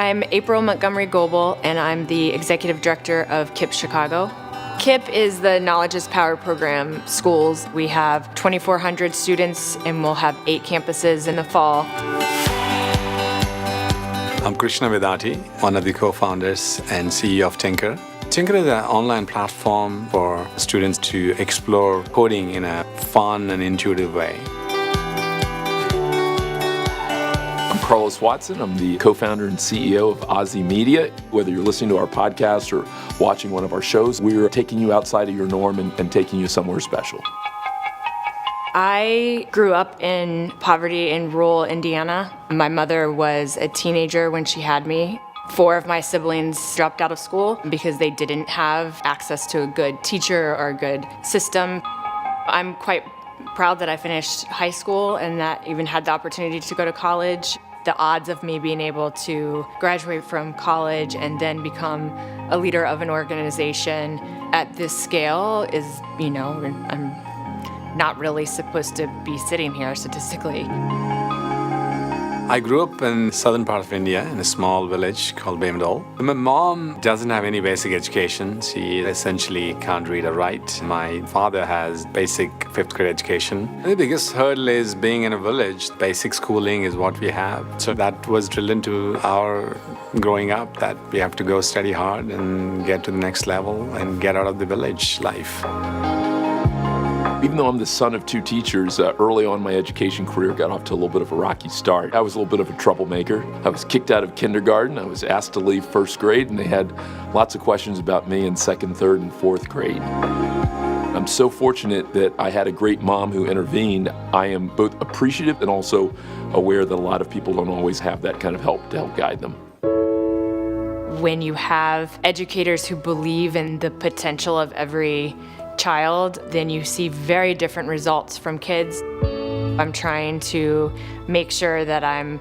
I'm April Montgomery Goebel, and I'm the Executive Director of KIPP Chicago. KIPP is the Knowledge is Power program schools. We have 2,400 students, and we'll have 8 campuses in the fall. I'm Krishna Vedati, one of the co-founders and CEO of Tinker. Tinker is an online platform for students to explore coding in a fun and intuitive way. I'm Carlos Watson. I'm the co-founder and CEO of Aussie Media. Whether you're listening to our podcast or watching one of our shows, we're taking you outside of your norm and taking you somewhere special. I grew up in poverty in rural Indiana. My mother was a teenager when she had me. 4 of my siblings dropped out of school because they didn't have access to a good teacher or a good system. I'm quite proud that I finished high school and that even had the opportunity to go to college. The odds of me being able to graduate from college and then become a leader of an organization at this scale is, I'm not really supposed to be sitting here statistically. I grew up in the southern part of India in a small village called Bemdol. My mom doesn't have any basic education. She essentially can't read or write. My father has basic 5th grade education. The biggest hurdle is being in a village. Basic schooling is what we have. So that was drilled into our growing up, that we have to go study hard and get to the next level and get out of the village life. Even though I'm the son of 2 teachers, early on my education career got off to a little bit of a rocky start. I was a little bit of a troublemaker. I was kicked out of kindergarten. I was asked to leave 1st grade, and they had lots of questions about me in 2nd, 3rd, and 4th grade. I'm so fortunate that I had a great mom who intervened. I am both appreciative and also aware that a lot of people don't always have that kind of help to help guide them. When you have educators who believe in the potential of every child, then you see very different results from kids. I'm trying to make sure that I'm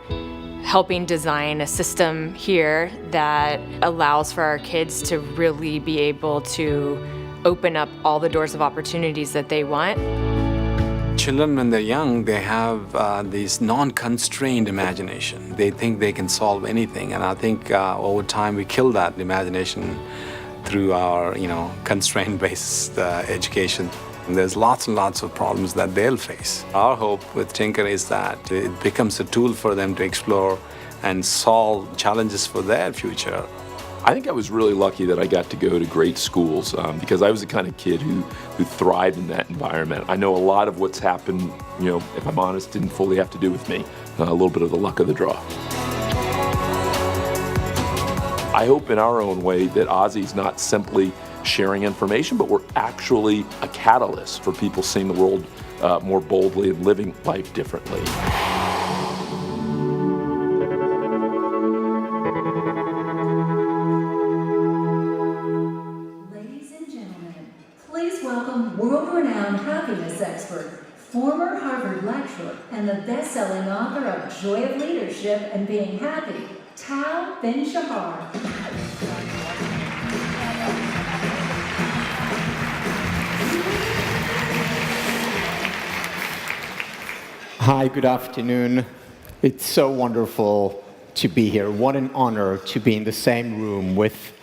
helping design a system here that allows for our kids to really be able to open up all the doors of opportunities that they want. Children, when they're young, they have this non-constrained imagination. They think they can solve anything, and I think over time we kill that imagination through our, constraint-based education. And there's lots and lots of problems that they'll face. Our hope with Tinker is that it becomes a tool for them to explore and solve challenges for their future. I think I was really lucky that I got to go to great schools because I was the kind of kid who thrived in that environment. I know a lot of what's happened, if I'm honest, didn't fully have to do with me. A little bit of the luck of the draw. I hope in our own way that Aussie's not simply sharing information, but we're actually a catalyst for people seeing the world more boldly and living life differently. Ladies and gentlemen, please welcome world-renowned happiness expert, former Harvard lecturer, and the best-selling author of Joy of Leadership and Being Happy, Ben-Shahar. Hi, good afternoon. It's so wonderful to be here. What an honor to be in the same room with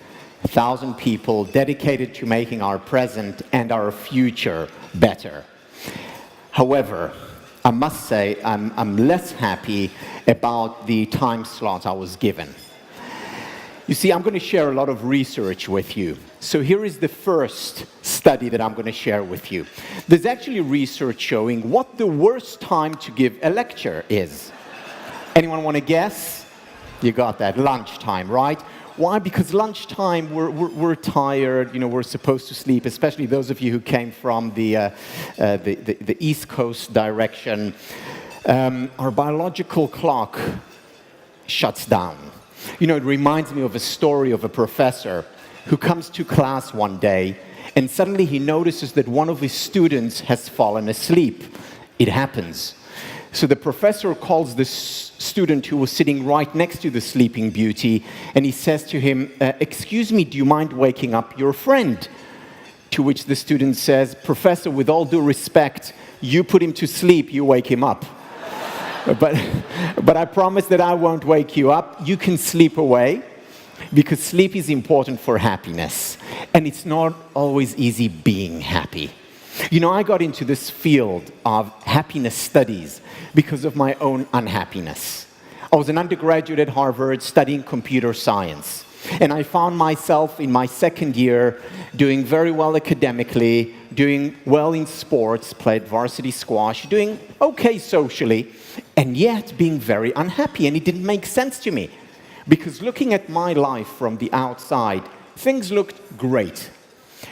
1,000 people dedicated to making our present and our future better. However, I must say I'm less happy about the time slot I was given. You see, I'm going to share a lot of research with you. So here is the first study that I'm going to share with you. There's actually research showing what the worst time to give a lecture is. Anyone want to guess? You got that, lunchtime, right? Why? Because lunchtime, we're tired, we're supposed to sleep, especially those of you who came from the East Coast direction. Our biological clock shuts down. It reminds me of a story of a professor who comes to class one day, and suddenly he notices that one of his students has fallen asleep. It happens. So the professor calls this student who was sitting right next to the Sleeping Beauty, and he says to him, "Excuse me, do you mind waking up your friend?" To which the student says, "Professor, with all due respect, you put him to sleep, you wake him up." but I promise that I won't wake you up. You can sleep away, because sleep is important for happiness. And it's not always easy being happy. You know, I got into this field of happiness studies because of my own unhappiness. I was an undergraduate at Harvard studying computer science. And I found myself in my second year doing very well academically, doing well in sports, played varsity squash, doing okay socially, and yet being very unhappy. And it didn't make sense to me. Because looking at my life from the outside, things looked great.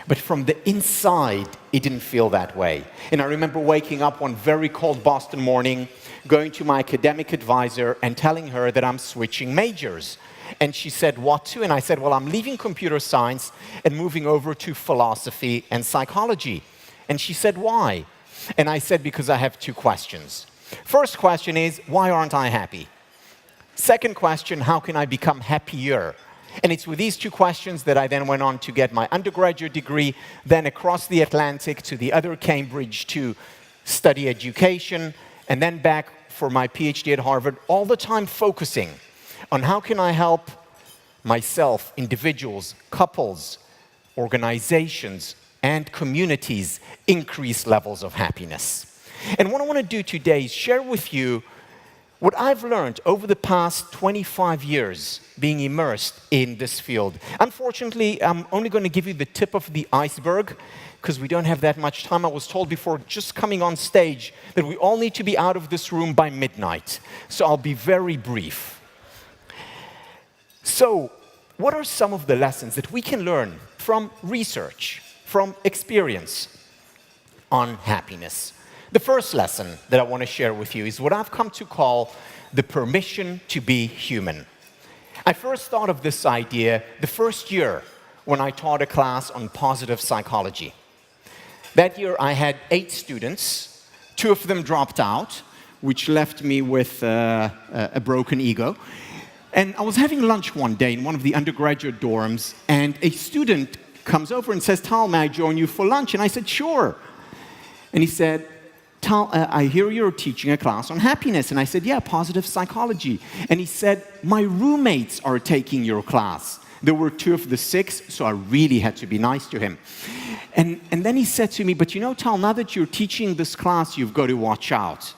But from the inside, it didn't feel that way. And I remember waking up one very cold Boston morning, going to my academic advisor and telling her that I'm switching majors. And she said, what to? And I said, well, I'm leaving computer science and moving over to philosophy and psychology. And she said, why? And I said, because I have two questions. First question is, why aren't I happy? Second question, how can I become happier? And it's with these two questions that I then went on to get my undergraduate degree, then across the Atlantic to the other Cambridge to study education, and then back for my PhD at Harvard, all the time focusing on how can I help myself, individuals, couples, organizations, and communities increase levels of happiness. And what I want to do today is share with you what I've learned over the past 25 years being immersed in this field. Unfortunately, I'm only going to give you the tip of the iceberg because we don't have that much time. I was told before just coming on stage that we all need to be out of this room by midnight. So I'll be very brief. So, what are some of the lessons that we can learn from research, from experience on happiness? The first lesson that I want to share with you is what I've come to call the permission to be human. I first thought of this idea the first year when I taught a class on positive psychology. That year I had 8 students, 2 of them dropped out, which left me with a broken ego. And I was having lunch one day in one of the undergraduate dorms, and a student comes over and says, Tal, may I join you for lunch? And I said, sure. And he said, Tal, I hear you're teaching a class on happiness. And I said, yeah, positive psychology. And he said, my roommates are taking your class. There were 2 of the 6, so I really had to be nice to him. And then he said to me, but you know, Tal, now that you're teaching this class, you've got to watch out.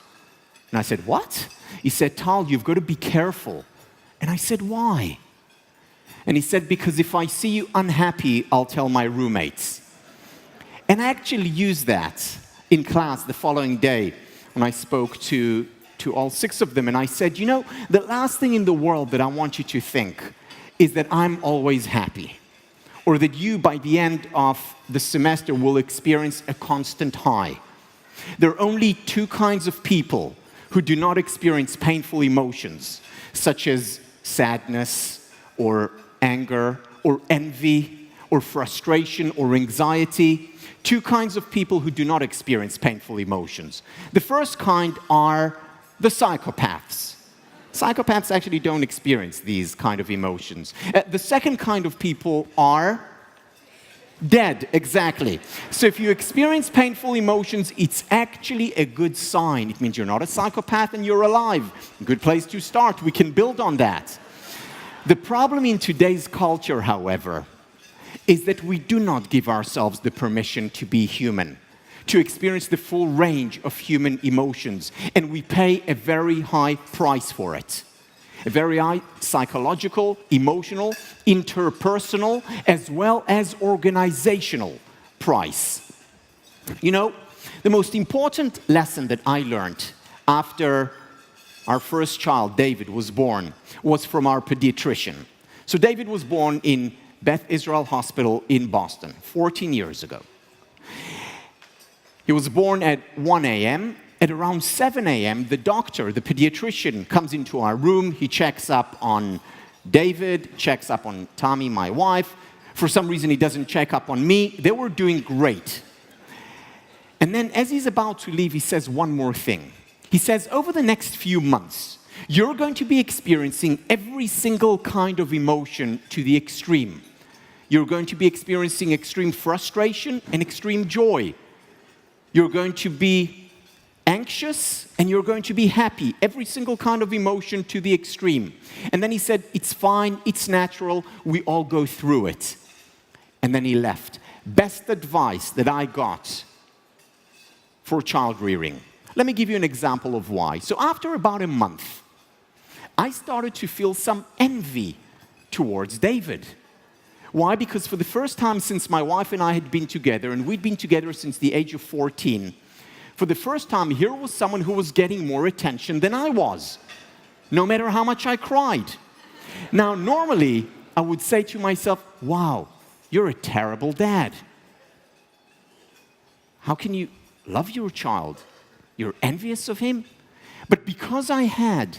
And I said, what? He said, Tal, you've got to be careful. And I said, why? And he said, because if I see you unhappy, I'll tell my roommates. And I actually used that in class the following day when I spoke to all 6 of them. And I said, you know, the last thing in the world that I want you to think is that I'm always happy. Or that you, by the end of the semester, will experience a constant high. There are only 2 kinds of people who do not experience painful emotions, such as sadness, or anger, or envy, or frustration, or anxiety. 2 kinds of people who do not experience painful emotions. The first kind are the psychopaths. Psychopaths actually don't experience these kind of emotions. The second kind of people are dead, exactly. So if you experience painful emotions, it's actually a good sign. It means you're not a psychopath and you're alive. Good place to start. We can build on that. The problem in today's culture, however, is that we do not give ourselves the permission to be human, to experience the full range of human emotions, and we pay a very high price for it. A very high psychological, emotional, interpersonal, as well as organizational price. You know, the most important lesson that I learned after our first child, David, was born was from our pediatrician. So David was born in Beth Israel Hospital in Boston 14 years ago. He was born at 1 a.m. At around 7 a.m., the doctor, the pediatrician, comes into our room. He checks up on David, checks up on Tommy, my wife. For some reason, he doesn't check up on me. They were doing great. And then as he's about to leave, he says one more thing. He says, over the next few months, you're going to be experiencing every single kind of emotion to the extreme. You're going to be experiencing extreme frustration and extreme joy. You're going to be anxious and you're going to be happy. Every single kind of emotion to the extreme. And then he said, it's fine, it's natural, we all go through it. And then he left. Best advice that I got for child rearing. Let me give you an example of why. So after about a month, I started to feel some envy towards David. Why? Because for the first time since my wife and I had been together, and we'd been together since the age of 14, for the first time, here was someone who was getting more attention than I was, no matter how much I cried. Now, normally, I would say to myself, wow, you're a terrible dad. How can you love your child? You're envious of him? But because I had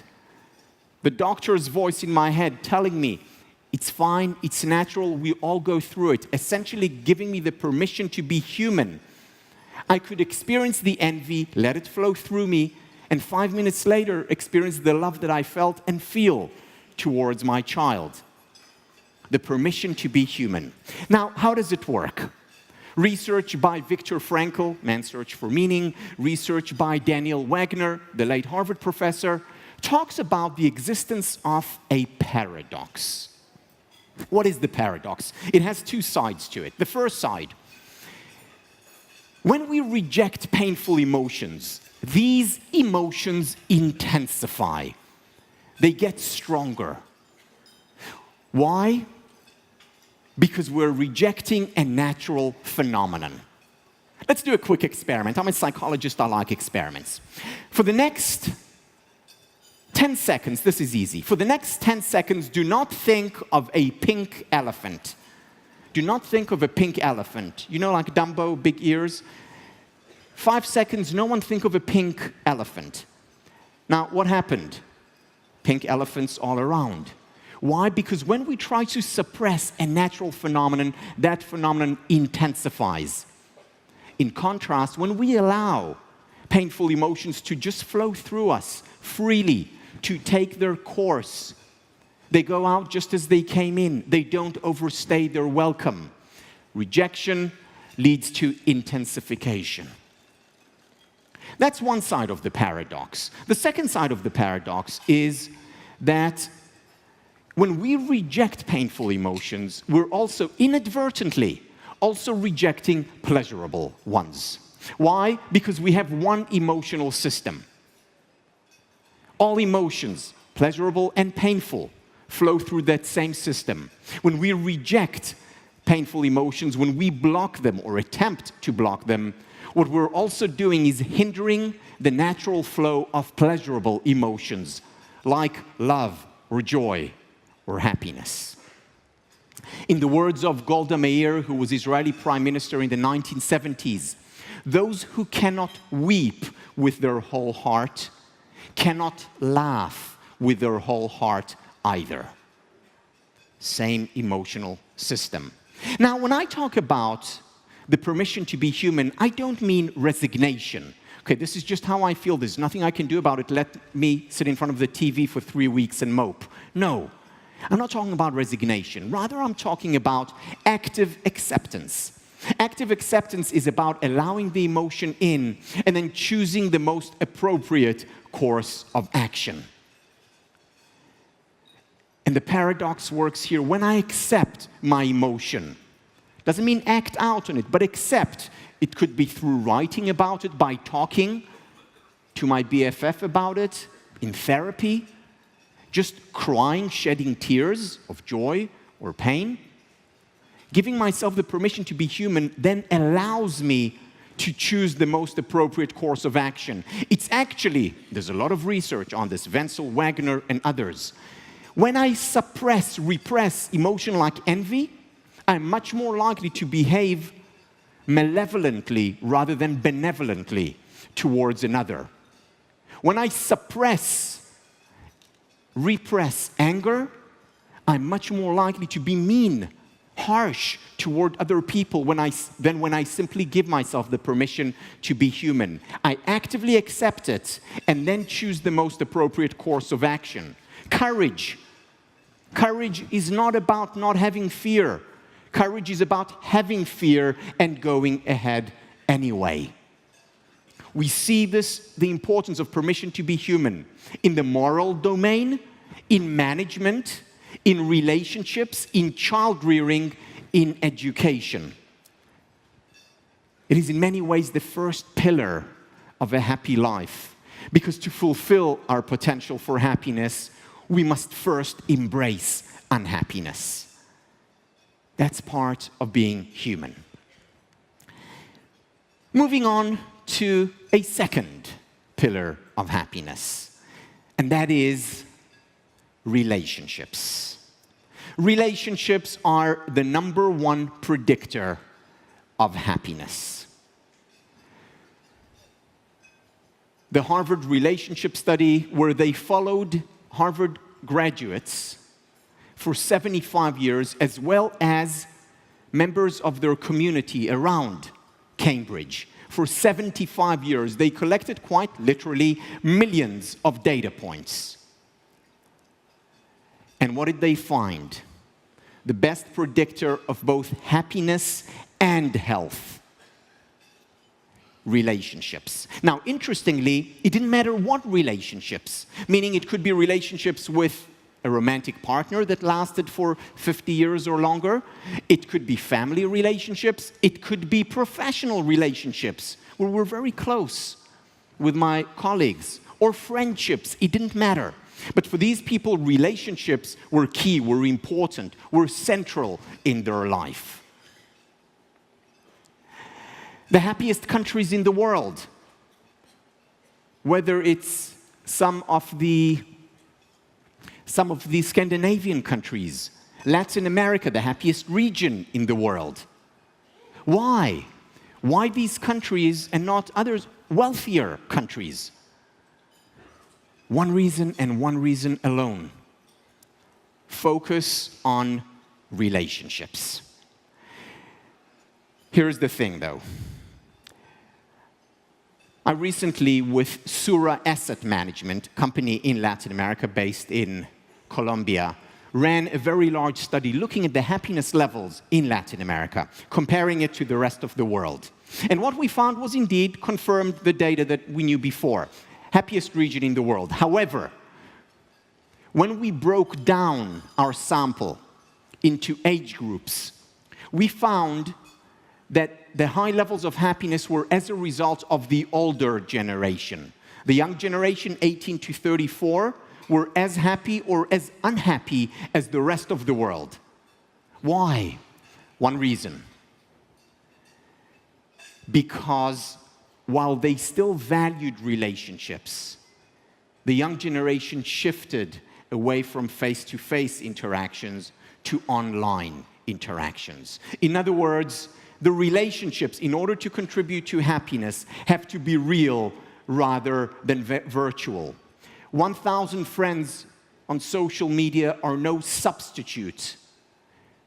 the doctor's voice in my head telling me, it's fine, it's natural, we all go through it, essentially giving me the permission to be human, I could experience the envy, let it flow through me, and 5 minutes later experience the love that I felt and feel towards my child. The permission to be human. Now, how does it work? Research by Viktor Frankl, Man's Search for Meaning, research by Daniel Wagner, the late Harvard professor, talks about the existence of a paradox. What is the paradox? It has two sides to it. The first side, when we reject painful emotions, these emotions intensify. They get stronger. Why? Because we're rejecting a natural phenomenon. Let's do a quick experiment. I'm a psychologist, I like experiments. For the next 10 seconds, this is easy. For the next 10 seconds, do not think of a pink elephant. Do not think of a pink elephant. You know, like Dumbo, big ears? 5 seconds, no one think of a pink elephant. Now, what happened? Pink elephants all around. Why? Because when we try to suppress a natural phenomenon, that phenomenon intensifies. In contrast, when we allow painful emotions to just flow through us freely, to take their course, they go out just as they came in. They don't overstay their welcome. Rejection leads to intensification. That's one side of the paradox. The second side of the paradox is that when we reject painful emotions, we're also inadvertently also rejecting pleasurable ones. Why? Because we have one emotional system. All emotions, pleasurable and painful, flow through that same system. When we reject painful emotions, when we block them or attempt to block them, what we're also doing is hindering the natural flow of pleasurable emotions, like love or joy or happiness. In the words of Golda Meir, who was Israeli prime minister in the 1970s, those who cannot weep with their whole heart cannot laugh with their whole heart either. Same emotional system. Now, when I talk about the permission to be human, I don't mean resignation. Okay, this is just how I feel. There's nothing I can do about it. Let me sit in front of the TV for 3 weeks and mope. No, I'm not talking about resignation. Rather, I'm talking about active acceptance. Active acceptance is about allowing the emotion in and then choosing the most appropriate course of action. And the paradox works here. When I accept my emotion, doesn't mean act out on it, but accept. It could be through writing about it, by talking to my BFF about it, in therapy, just crying, shedding tears of joy or pain. Giving myself the permission to be human then allows me to choose the most appropriate course of action. It's actually, there's a lot of research on this, Wenzel, Wagner, and others. When I suppress, repress emotion like envy, I'm much more likely to behave malevolently rather than benevolently towards another. When I suppress, repress anger, I'm much more likely to be mean, harsh toward other people than when I simply give myself the permission to be human. I actively accept it and then choose the most appropriate course of action. Courage. Courage is not about not having fear. Courage is about having fear and going ahead anyway. We see this, the importance of permission to be human, in the moral domain, in management, in relationships, in child rearing, in education. It is in many ways the first pillar of a happy life, because to fulfill our potential for happiness, we must first embrace unhappiness. That's part of being human. Moving on to a second pillar of happiness, and that is relationships. Relationships are the number one predictor of happiness. The Harvard relationship study, where they followed Harvard graduates for 75 years, as well as members of their community around Cambridge. For 75 years, they collected quite literally millions of data points. And what did they find? The best predictor of both happiness and health: relationships. Now, interestingly, it didn't matter what relationships, meaning it could be relationships with a romantic partner that lasted for 50 years or longer. It could be family relationships. It could be professional relationships where we're very close with my colleagues, or friendships. It didn't matter. But for these people, relationships were key, were important, were central in their life. The happiest countries in the world, whether it's some of the Scandinavian countries, Latin America, the happiest region in the world. Why? Why these countries and not others, wealthier countries? One reason and one reason alone: focus on relationships. Here's the thing, though. I recently, with Sura Asset Management, company in Latin America based in Colombia, ran a very large study looking at the happiness levels in Latin America, comparing it to the rest of the world. And what we found was indeed confirmed the data that we knew before. Happiest region in the world. However, when we broke down our sample into age groups, we found that the high levels of happiness were as a result of the older generation. The young generation, 18 to 34, were as happy or as unhappy as the rest of the world. Why? One reason. Because while they still valued relationships, the young generation shifted away from face-to-face interactions to online interactions. In other words, the relationships, in order to contribute to happiness, have to be real rather than virtual. 1,000 friends on social media are no substitute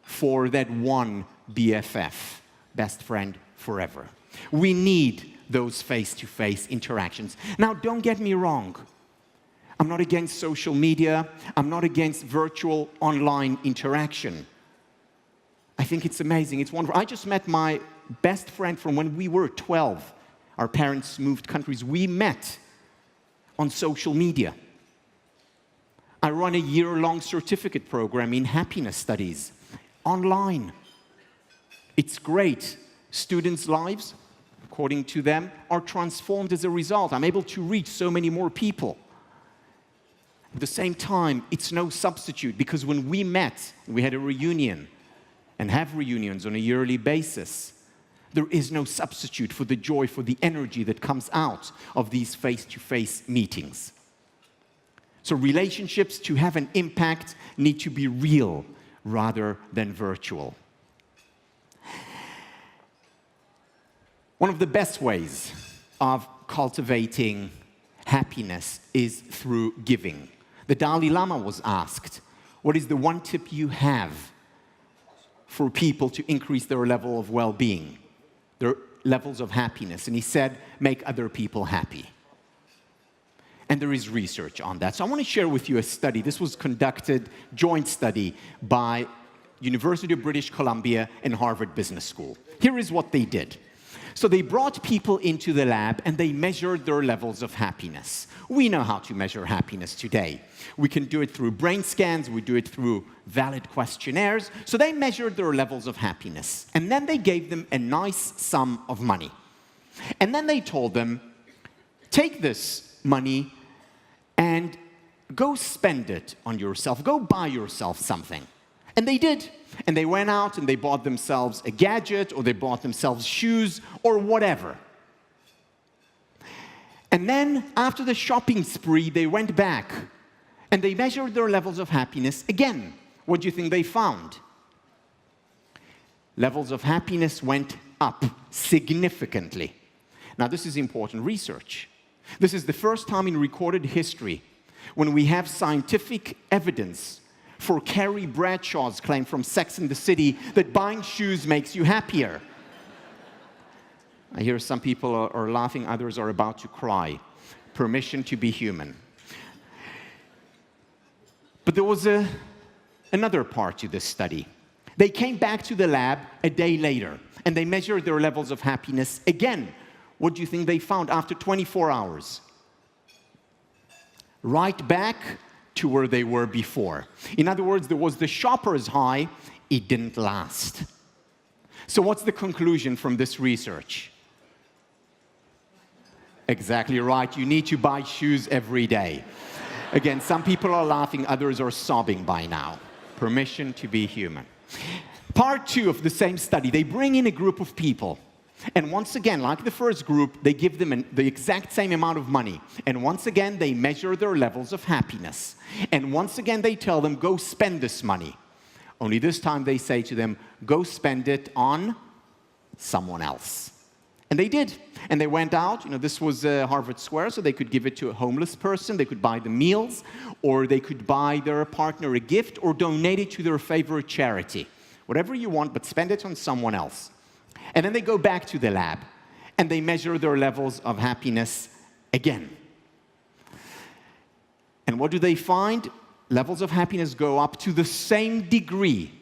for that one BFF, best friend forever. We need those face-to-face interactions. Now, don't get me wrong. I'm not against social media. I'm not against virtual online interaction. I think it's amazing. It's wonderful. I just met my best friend from when we were 12. Our parents moved countries. We met on social media. I run a year-long certificate program in happiness studies online. It's great. Students' lives, according to them, are transformed as a result. I'm able to reach so many more people. At the same time, it's no substitute, because when we met, we had a reunion, and have reunions on a yearly basis, there is no substitute for the joy, for the energy that comes out of these face-to-face meetings. So relationships, to have an impact, need to be real rather than virtual. One of the best ways of cultivating happiness is through giving. The Dalai Lama was asked, what is the one tip you have for people to increase their level of well-being, their levels of happiness? And he said, make other people happy. And there is research on that. So I want to share with you a study. This was conducted, joint study, by University of British Columbia and Harvard Business School. Here is what they did. So they brought people into the lab and they measured their levels of happiness. We know how to measure happiness today. We can do it through brain scans, we do it through valid questionnaires. So they measured their levels of happiness. And then they gave them a nice sum of money. And then they told them, take this money and go spend it on yourself. Go buy yourself something. And they did. And they went out and they bought themselves a gadget, or they bought themselves shoes, or whatever. And then, after the shopping spree, they went back and they measured their levels of happiness again. What do you think they found? Levels of happiness went up significantly. Now, this is important research. This is the first time in recorded history when we have scientific evidence for Carrie Bradshaw's claim from Sex and the City that buying shoes makes you happier. I hear some people are laughing, others are about to cry. Permission to be human. But there was another part to this study. They came back to the lab a day later, and they measured their levels of happiness again. What do you think they found after 24 hours? Right back to where they were before. In other words, there was the shopper's high, it didn't last. So what's the conclusion from this research? Exactly right, you need to buy shoes every day. Again, some people are laughing, others are sobbing by now. Permission to be human. Part 2 of the same study, they bring in a group of people. And once again, like the first group, they give them the exact same amount of money. And once again, they measure their levels of happiness. And once again, they tell them, go spend this money. Only this time they say to them, go spend it on someone else. And they did. And they went out. You know, this was Harvard Square, so they could give it to a homeless person. They could buy the meals, or they could buy their partner a gift, or donate it to their favorite charity. Whatever you want, but spend it on someone else. And then they go back to the lab, and they measure their levels of happiness again. And what do they find? Levels of happiness go up to the same degree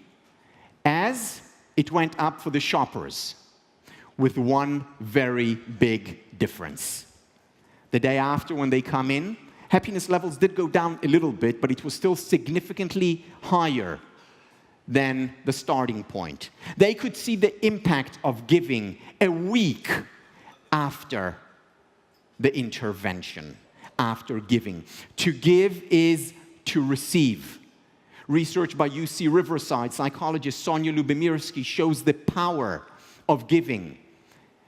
as it went up for the shoppers, with one very big difference. The day after, when they come in, happiness levels did go down a little bit, but it was still significantly higher than the starting point. They could see the impact of giving a week after the intervention, after giving. To give is to receive. Research by UC Riverside psychologist Sonia Lubimirsky shows the power of giving.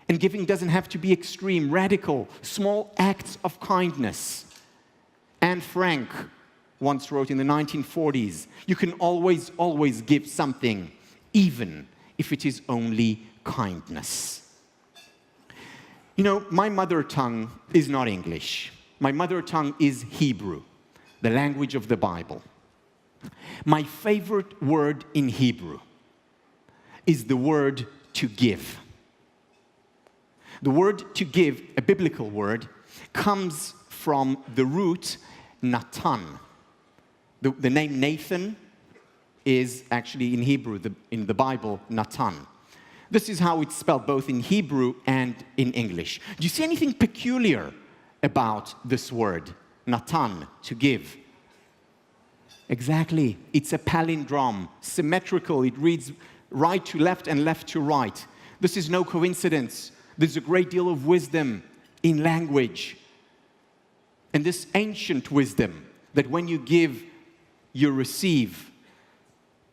And giving doesn't have to be extreme, radical, small acts of kindness. Anne Frank once wrote in the 1940s, you can always, always give something, even if it is only kindness. You know, my mother tongue is not English. My mother tongue is Hebrew, the language of the Bible. My favorite word in Hebrew is the word to give. The word to give, a biblical word, comes from the root Natan. The name Nathan is actually in Hebrew, in the Bible, Natan. This is how it's spelled both in Hebrew and in English. Do you see anything peculiar about this word, Natan, to give? Exactly. It's a palindrome, symmetrical. It reads right to left and left to right. This is no coincidence. There's a great deal of wisdom in language. And this ancient wisdom that when you give, you receive.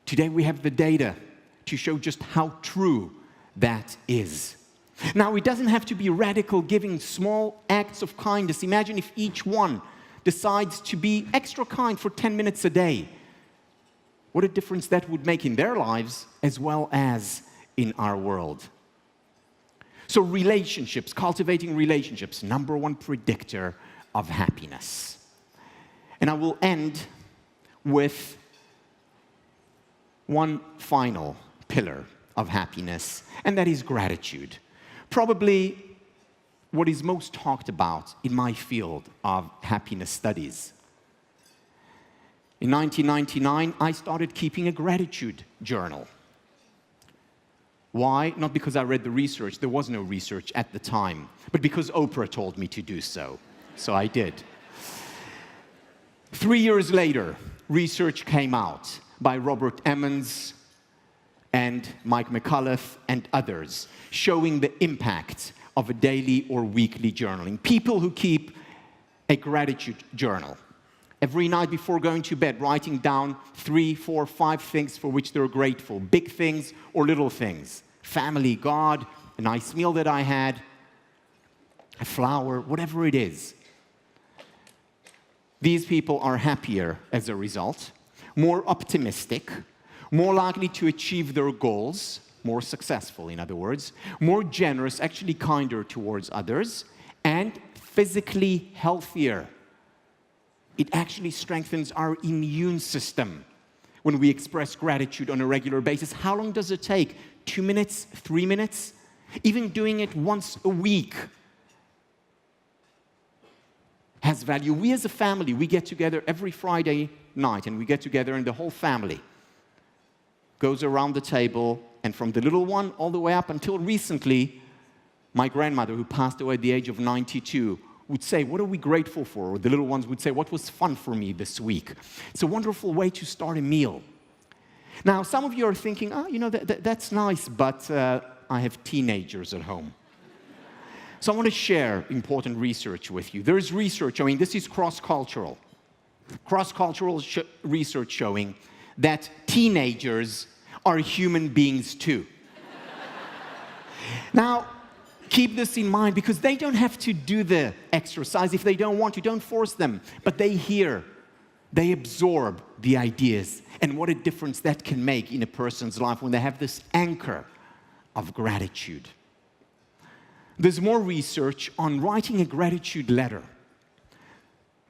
Today we have the data to show just how true that is. Now, it doesn't have to be radical giving, small acts of kindness. Imagine if each one decides to be extra kind for 10 minutes a day. What a difference that would make in their lives as well as in our world. So relationships, cultivating relationships, #1 predictor of happiness. And I will end with one final pillar of happiness, and that is gratitude. Probably what is most talked about in my field of happiness studies. In 1999, I started keeping a gratitude journal. Why? Not because I read the research. There was no research at the time. But because Oprah told me to do so. So I did. 3 years later, research came out by Robert Emmons and Mike McCullough and others, showing the impact of a daily or weekly journaling. People who keep a gratitude journal every night before going to bed, writing down 3, 4, 5 things for which they're grateful, big things or little things. Family, God, a nice meal that I had, a flower, whatever it is. These people are happier as a result, more optimistic, more likely to achieve their goals, more successful, in other words, more generous, actually kinder towards others, and physically healthier. It actually strengthens our immune system when we express gratitude on a regular basis. How long does it take? 2 minutes? 3 minutes? Even doing it once a week has value. We as a family, we get together every Friday night, and we get together and the whole family goes around the table, and from the little one all the way up until recently, my grandmother, who passed away at the age of 92, would say, what are we grateful for? Or the little ones would say, what was fun for me this week? It's a wonderful way to start a meal. Now, some of you are thinking, that's nice, but I have teenagers at home. So I want to share important research with you. There is research showing, this is cross-cultural. Cross-cultural research showing that teenagers are human beings too. Now, keep this in mind, because they don't have to do the exercise if they don't want to. Don't force them. But they hear, they absorb the ideas, and what a difference that can make in a person's life when they have this anchor of gratitude. There's more research on writing a gratitude letter.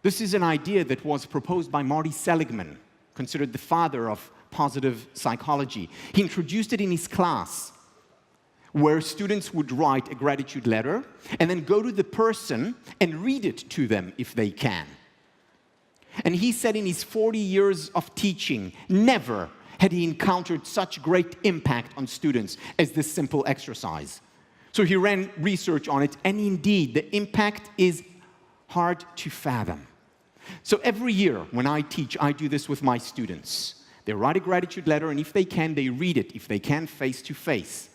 This is an idea that was proposed by Marty Seligman, considered the father of positive psychology. He introduced it in his class, where students would write a gratitude letter and then go to the person and read it to them if they can. And he said in his 40 years of teaching, never had he encountered such great impact on students as this simple exercise. So he ran research on it, and indeed, the impact is hard to fathom. So every year when I teach, I do this with my students. They write a gratitude letter, and if they can, they read it, if they can, face to face,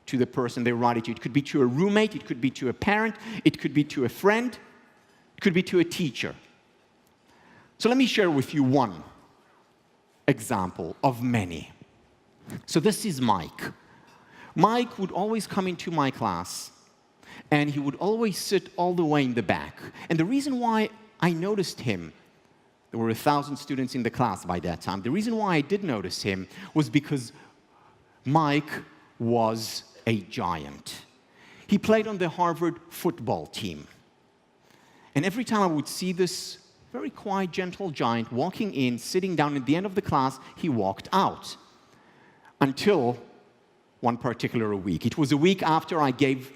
to the person they write it to. It could be to a roommate, it could be to a parent, it could be to a friend, it could be to a teacher. So let me share with you one example of many. So this is Mike. Mike would always come into my class, and he would always sit all the way in the back. And the reason why I noticed him, there were 1,000 students in the class by that time. The reason why I did notice him was because Mike was a giant. He played on the Harvard football team. And every time I would see this very quiet, gentle giant walking in, sitting down at the end of the class, he walked out. Until one particular week. It was a week after I gave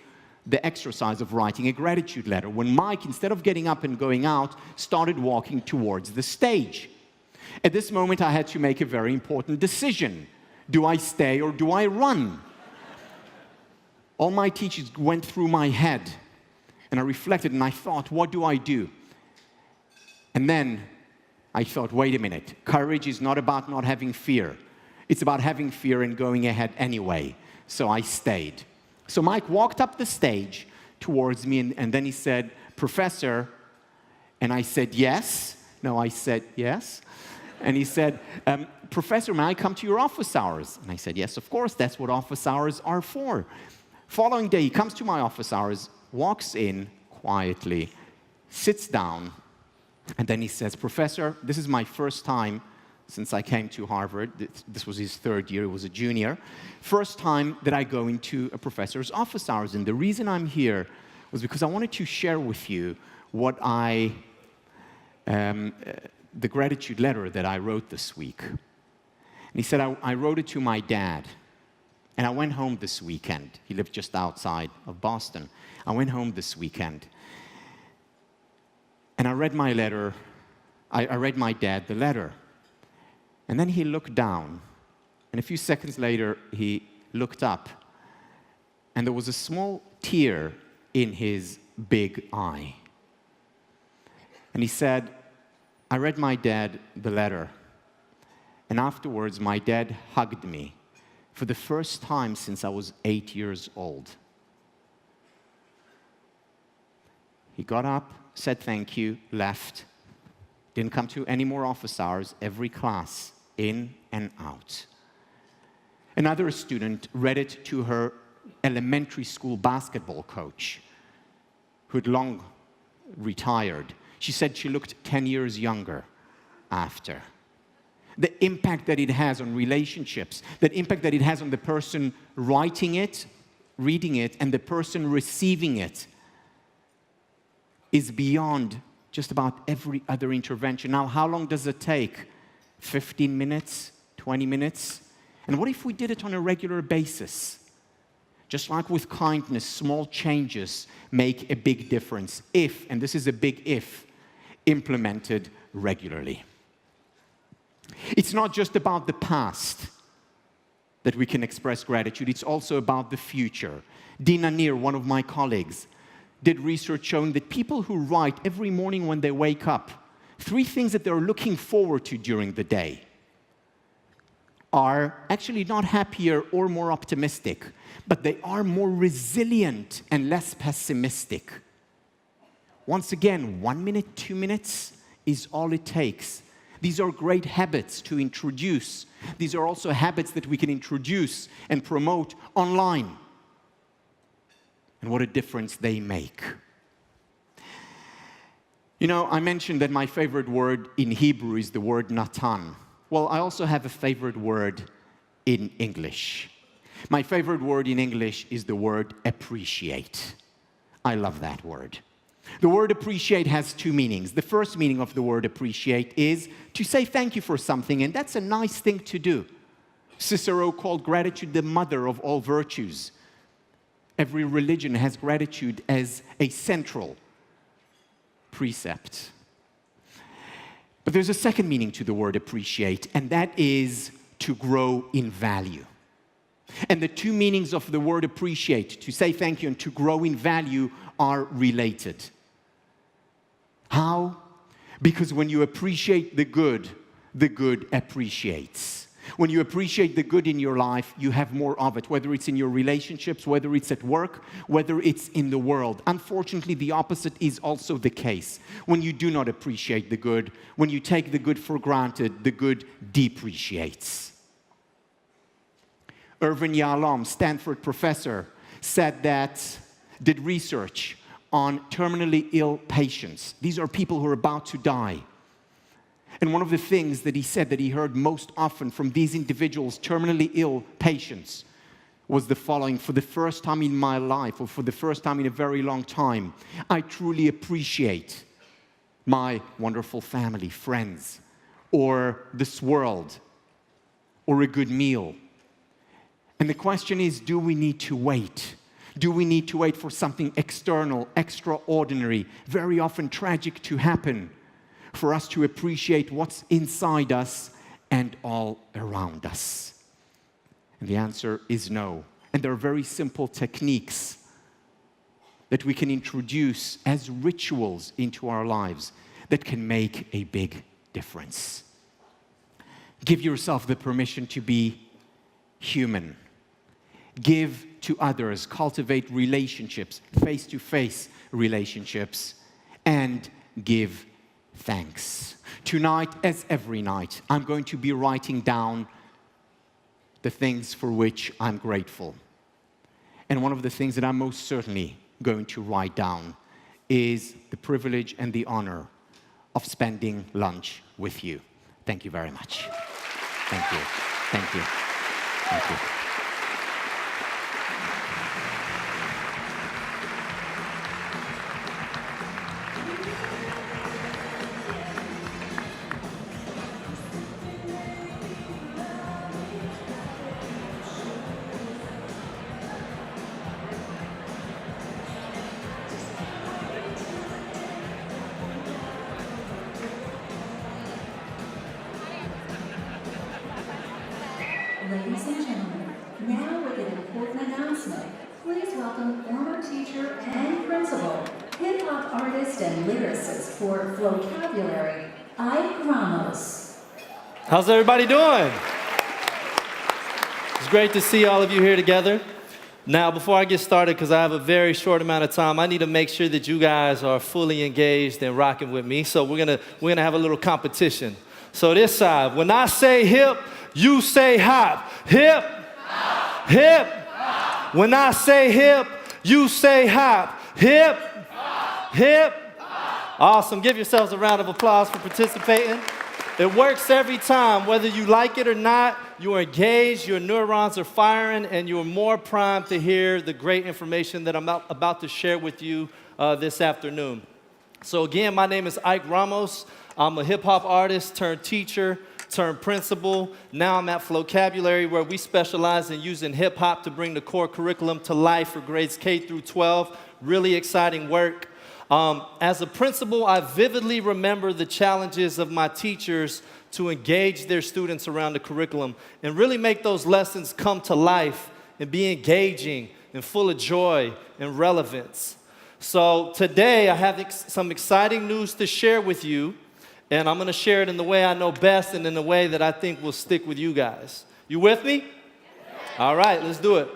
the exercise of writing a gratitude letter, when Mike, instead of getting up and going out, started walking towards the stage. At this moment, I had to make a very important decision. Do I stay or do I run? All my teachers went through my head, and I reflected and I thought, what do I do? And then I thought, wait a minute, courage is not about not having fear. It's about having fear and going ahead anyway. So I stayed. So Mike walked up the stage towards me, and then he said, Professor, and I said, yes. No, I said, yes. And he said, Professor, may I come to your office hours? And I said, yes, of course, that's what office hours are for. Following day, he comes to my office hours, walks in quietly, sits down, and then he says, Professor, this is my first time since I came to Harvard. This was his third year, he was a junior. First time that I go into a professor's office hours. And the reason I'm here was because I wanted to share with you what the gratitude letter that I wrote this week. And he said, I wrote it to my dad. And I went home this weekend. He lived just outside of Boston. I went home this weekend. And I read my letter. I read my dad the letter. And then he looked down, and a few seconds later, he looked up, and there was a small tear in his big eye. And he said, I read my dad the letter, and afterwards my dad hugged me for the first time since I was 8 years old. He got up, said thank you, left, didn't come to any more office hours, every class, in and out. Another student read it to her elementary school basketball coach, who had long retired. She said she looked 10 years younger after. The impact that it has on relationships, the impact that it has on the person writing it, reading it, and the person receiving it is beyond just about every other intervention. Now, how long does it take? 15 minutes? 20 minutes? And what if we did it on a regular basis? Just like with kindness, small changes make a big difference if, and this is a big if, implemented regularly. It's not just about the past that we can express gratitude, it's also about the future. Dina Neer, one of my colleagues, did research showing that people who write every morning when they wake up, 3 things that they're looking forward to during the day, are actually not happier or more optimistic, but they are more resilient and less pessimistic. Once again, 1 minute, 2 minutes is all it takes. These are great habits to introduce. These are also habits that we can introduce and promote online. And what a difference they make. You know, I mentioned that my favorite word in Hebrew is the word Natan. Well, I also have a favorite word in English. My favorite word in English is the word appreciate. I love that word. The word appreciate has 2 meanings. The first meaning of the word appreciate is to say thank you for something, and that's a nice thing to do. Cicero called gratitude the mother of all virtues. Every religion has gratitude as a central precept. But there's a second meaning to the word appreciate, and that is to grow in value. And the 2 meanings of the word appreciate, to say thank you and to grow in value, are related. How? Because when you appreciate the good appreciates. When you appreciate the good in your life, you have more of it, whether it's in your relationships, whether it's at work, whether it's in the world. Unfortunately, the opposite is also the case. When you do not appreciate the good, when you take the good for granted, the good depreciates. Irvin Yalom, Stanford professor, did research on terminally ill patients. These are people who are about to die. And one of the things that he said that he heard most often from these individuals, terminally ill patients, was the following: for the first time in my life, or for the first time in a very long time, I truly appreciate my wonderful family, friends, or this world, or a good meal. And the question is, do we need to wait? Do we need to wait for something external, extraordinary, very often tragic to happen, for us to appreciate what's inside us and all around us? And the answer is no. And there are very simple techniques that we can introduce as rituals into our lives that can make a big difference. Give yourself the permission to be human. Give to others, cultivate relationships, face-to-face relationships, and give thanks. Tonight, as every night, I'm going to be writing down the things for which I'm grateful. And one of the things that I'm most certainly going to write down is the privilege and the honor of spending lunch with you. Thank you very much. Thank you. Thank you. Thank you. Ladies and gentlemen, teacher and principal, hip-hop artist and lyricist for Vocabulary, Ike Ramos. How's everybody doing? It's great to see all of you here together. Now, before I get started, because I have a very short amount of time, I need to make sure that you guys are fully engaged and rocking with me. So we're gonna have a little competition. So this side, when I say hip, you say hop. Hip, hop. Hip. Hop. When I say hip, you say hop. Hip, hop. Hip. Hop. Awesome. Give yourselves a round of applause for participating. It works every time, whether you like it or not. You are engaged, your neurons are firing, and you're more primed to hear the great information that I'm about to share with you this afternoon. So again, my name is Ike Ramos. I'm a hip-hop artist turned teacher, turned principal. Now I'm at Vocabulary, where we specialize in using hip-hop to bring the core curriculum to life for grades K through 12. Really exciting work. As a principal, I vividly remember the challenges of my teachers to engage their students around the curriculum and really make those lessons come to life and be engaging and full of joy and relevance. So today I have some exciting news to share with you, and I'm going to share it in the way I know best and in the way that I think will stick with you guys. You with me? Yes. All right, let's do it.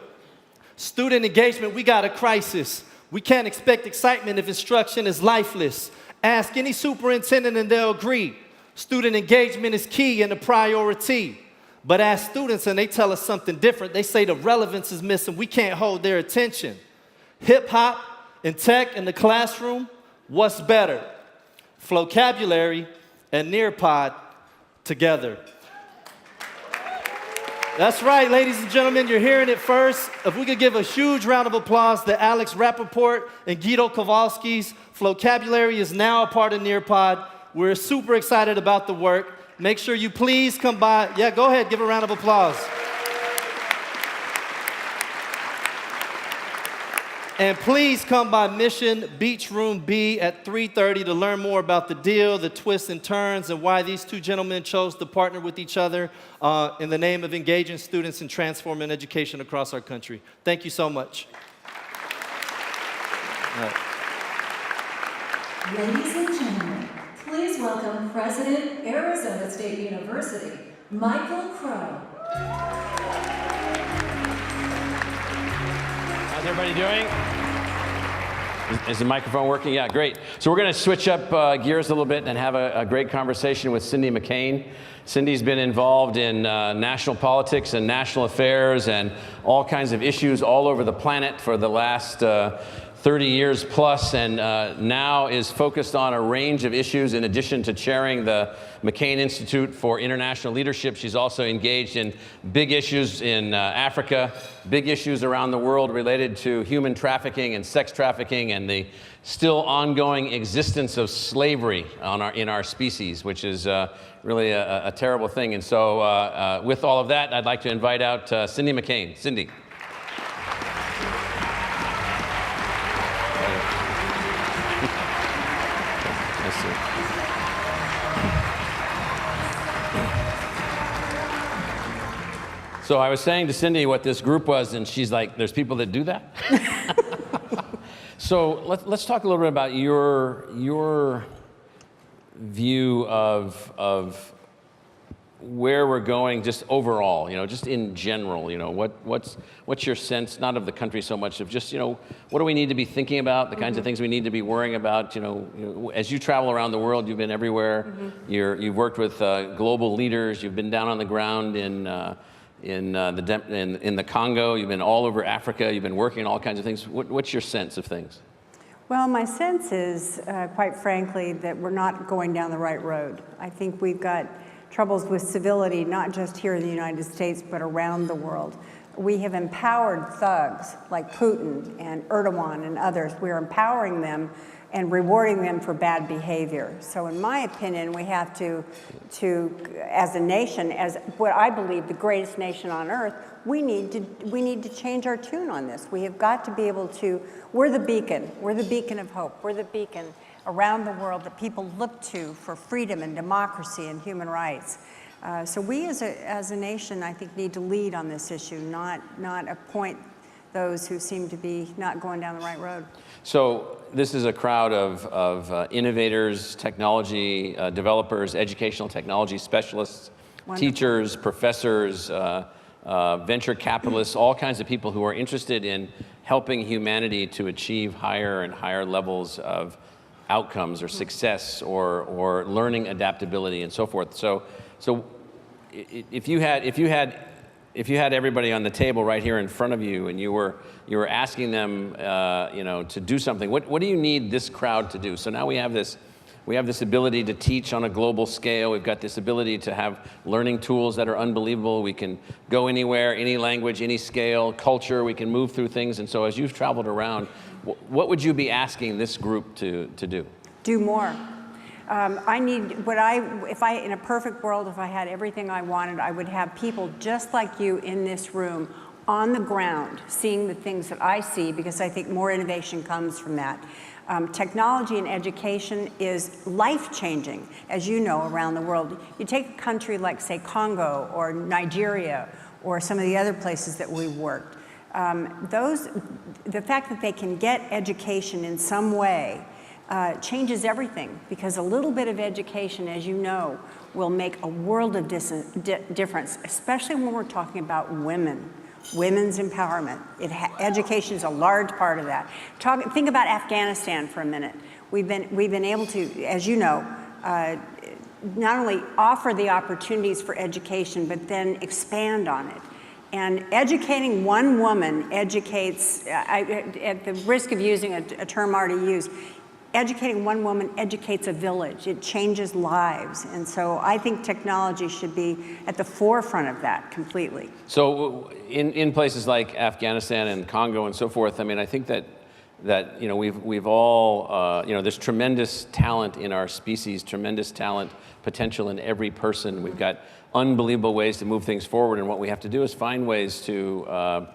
Student engagement, we got a crisis. We can't expect excitement if instruction is lifeless. Ask any superintendent and they'll agree. Student engagement is key and a priority. But ask students and they tell us something different. They say the relevance is missing. We can't hold their attention. Hip-hop and tech in the classroom, what's better? Vocabulary and Nearpod together. That's right, ladies and gentlemen, you're hearing it first. If we could give a huge round of applause to Alex Rappaport and Guido Kovalskys. Vocabulary is now a part of Nearpod. We're super excited about the work. Make sure you please come by. Yeah, go ahead, give a round of applause. And please come by Mission Beach Room B at 3:30 to learn more about the deal, the twists and turns, and why these two gentlemen chose to partner with each other in the name of engaging students and transforming education across our country. Thank you so much. Ladies and gentlemen, please welcome President, Arizona State University, Michael Crow. How's everybody doing? Is the microphone working? Yeah, great. So we're going to switch up gears a little bit and have a great conversation with Cindy McCain. Cindy's been involved in national politics and national affairs and all kinds of issues all over the planet for the last 30 years plus, and now is focused on a range of issues in addition to chairing the McCain Institute for International Leadership. She's also engaged in big issues in Africa, big issues around the world related to human trafficking and sex trafficking and the still ongoing existence of slavery in our species, which is really a terrible thing. And so with all of that, I'd like to invite out Cindy McCain. Cindy. So I was saying to Cindy what this group was, and she's like, there's people that do that? So let's talk a little bit about your view of where we're going just overall, just in general, what's your sense, not of the country so much, of just, what do we need to be thinking about, the kinds of things we need to be worrying about, as you travel around the world, you've been everywhere, you've worked with global leaders, you've been down on the ground in the Congo, you've been all over Africa, you've been working on all kinds of things. What's your sense of things? Well, my sense is, quite frankly, that we're not going down the right road. I think we've got troubles with civility, not just here in the United States, but around the world. We have empowered thugs like Putin and Erdogan and others. We're empowering them and rewarding them for bad behavior. So in my opinion, we have to as a nation, as what I believe the greatest nation on earth, we need to change our tune on this. We have got to be able to, we're the beacon of hope. We're the beacon around the world that people look to for freedom and democracy and human rights. So we as a nation, I think, need to lead on this issue, not appoint those who seem to be not going down the right road. So this is a crowd of innovators, technology developers, educational technology specialists, Wonderful. teachers, professors, venture capitalists, all kinds of people who are interested in helping humanity to achieve higher and higher levels of outcomes or success or learning adaptability and so forth. So if you had everybody on the table right here in front of you and you were asking them to do something, what do you need this crowd to do? So now we have this ability to teach on a global scale. We've got this ability to have learning tools that are unbelievable. We can go anywhere, any language, any scale, culture. We can move through things. And so as you've traveled around, what would you be asking this group to do? Do more. I need, in a perfect world, if I had everything I wanted, I would have people just like you in this room on the ground, seeing the things that I see, because I think more innovation comes from that. Technology and education is life-changing, as you know, around the world. You take a country like, say, Congo or Nigeria or some of the other places that we've worked. The fact that they can get education in some way changes everything, because a little bit of education, as you know, will make a world of difference, especially when we're talking about women. Women's empowerment. Education is a large part of that. Think about Afghanistan for a minute. We've been able to, as you know, not only offer the opportunities for education, but then expand on it. And educating one woman educates, at the risk of using a term already used, educating one woman educates a village. It changes lives. And so I think technology should be at the forefront of that completely. So in places like Afghanistan and Congo and so forth, I mean, I think that we've all, there's tremendous talent in our species, tremendous talent, potential in every person. We've got unbelievable ways to move things forward, and what we have to do is find ways to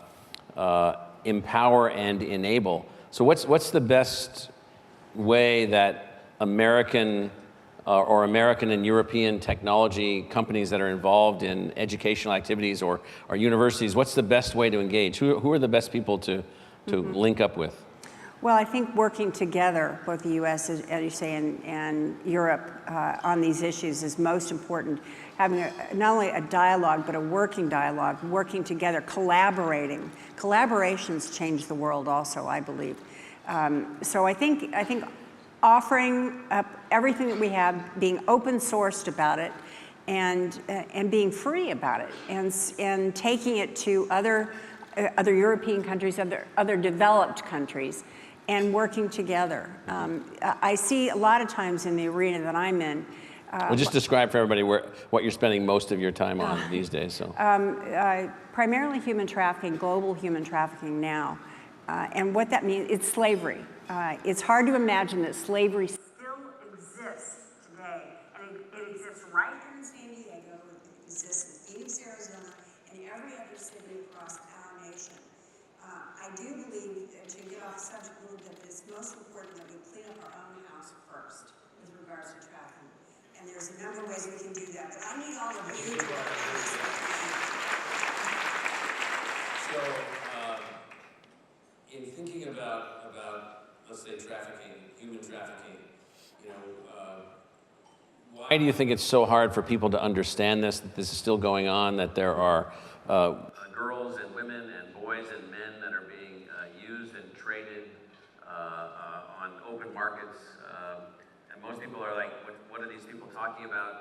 empower and enable. So what's the best way that American and European technology companies that are involved in educational activities or universities, what's the best way to engage? Who are the best people to link up with? Well, I think working together, both the U.S., as you say, and Europe on these issues is most important. Having not only a dialogue, but a working dialogue, working together, collaborating. Collaborations change the world also, I believe. So I think offering up everything that we have, being open sourced about it, and being free about it, and taking it to other European countries, other developed countries, and working together. I see a lot of times in the arena that I'm in. Well, just describe for everybody what you're spending most of your time on these days. So primarily human trafficking, global human trafficking now. And what that means, it's slavery. It's hard to imagine that slavery still exists today. And it exists right here in San Diego, it exists in Phoenix, Arizona, and every other city across our nation. I do believe, to get off the subject a little bit, it's most important that we clean up our own house first with regards to trafficking. And there's a number of ways we can do that. But I need all of you to work on this. So, in thinking about let's say trafficking, human trafficking, why do you think it's so hard for people to understand this, that this is still going on, that there are girls and women and boys and men that are being used and traded on open markets, and most people are like, what are these people talking about?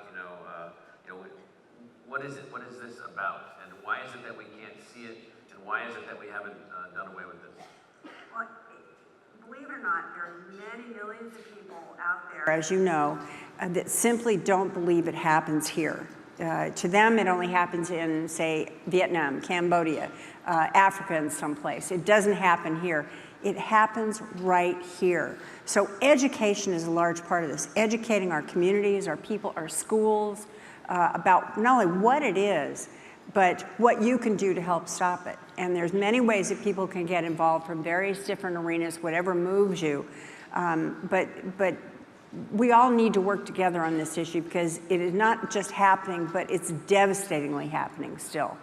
What is it? What is this about? And why is it that we can't see it? And why is it that we haven't done away with this? Well, believe it or not, there are many millions of people out there, as you know, that simply don't believe it happens here. To them, it only happens in, say, Vietnam, Cambodia, Africa in some place. It doesn't happen here. It happens right here. So education is a large part of this. Educating our communities, our people, our schools, about not only what it is, but what you can do to help stop it. And there's many ways that people can get involved from various different arenas, whatever moves you. But we all need to work together on this issue, because it is not just happening, but it's devastatingly happening still.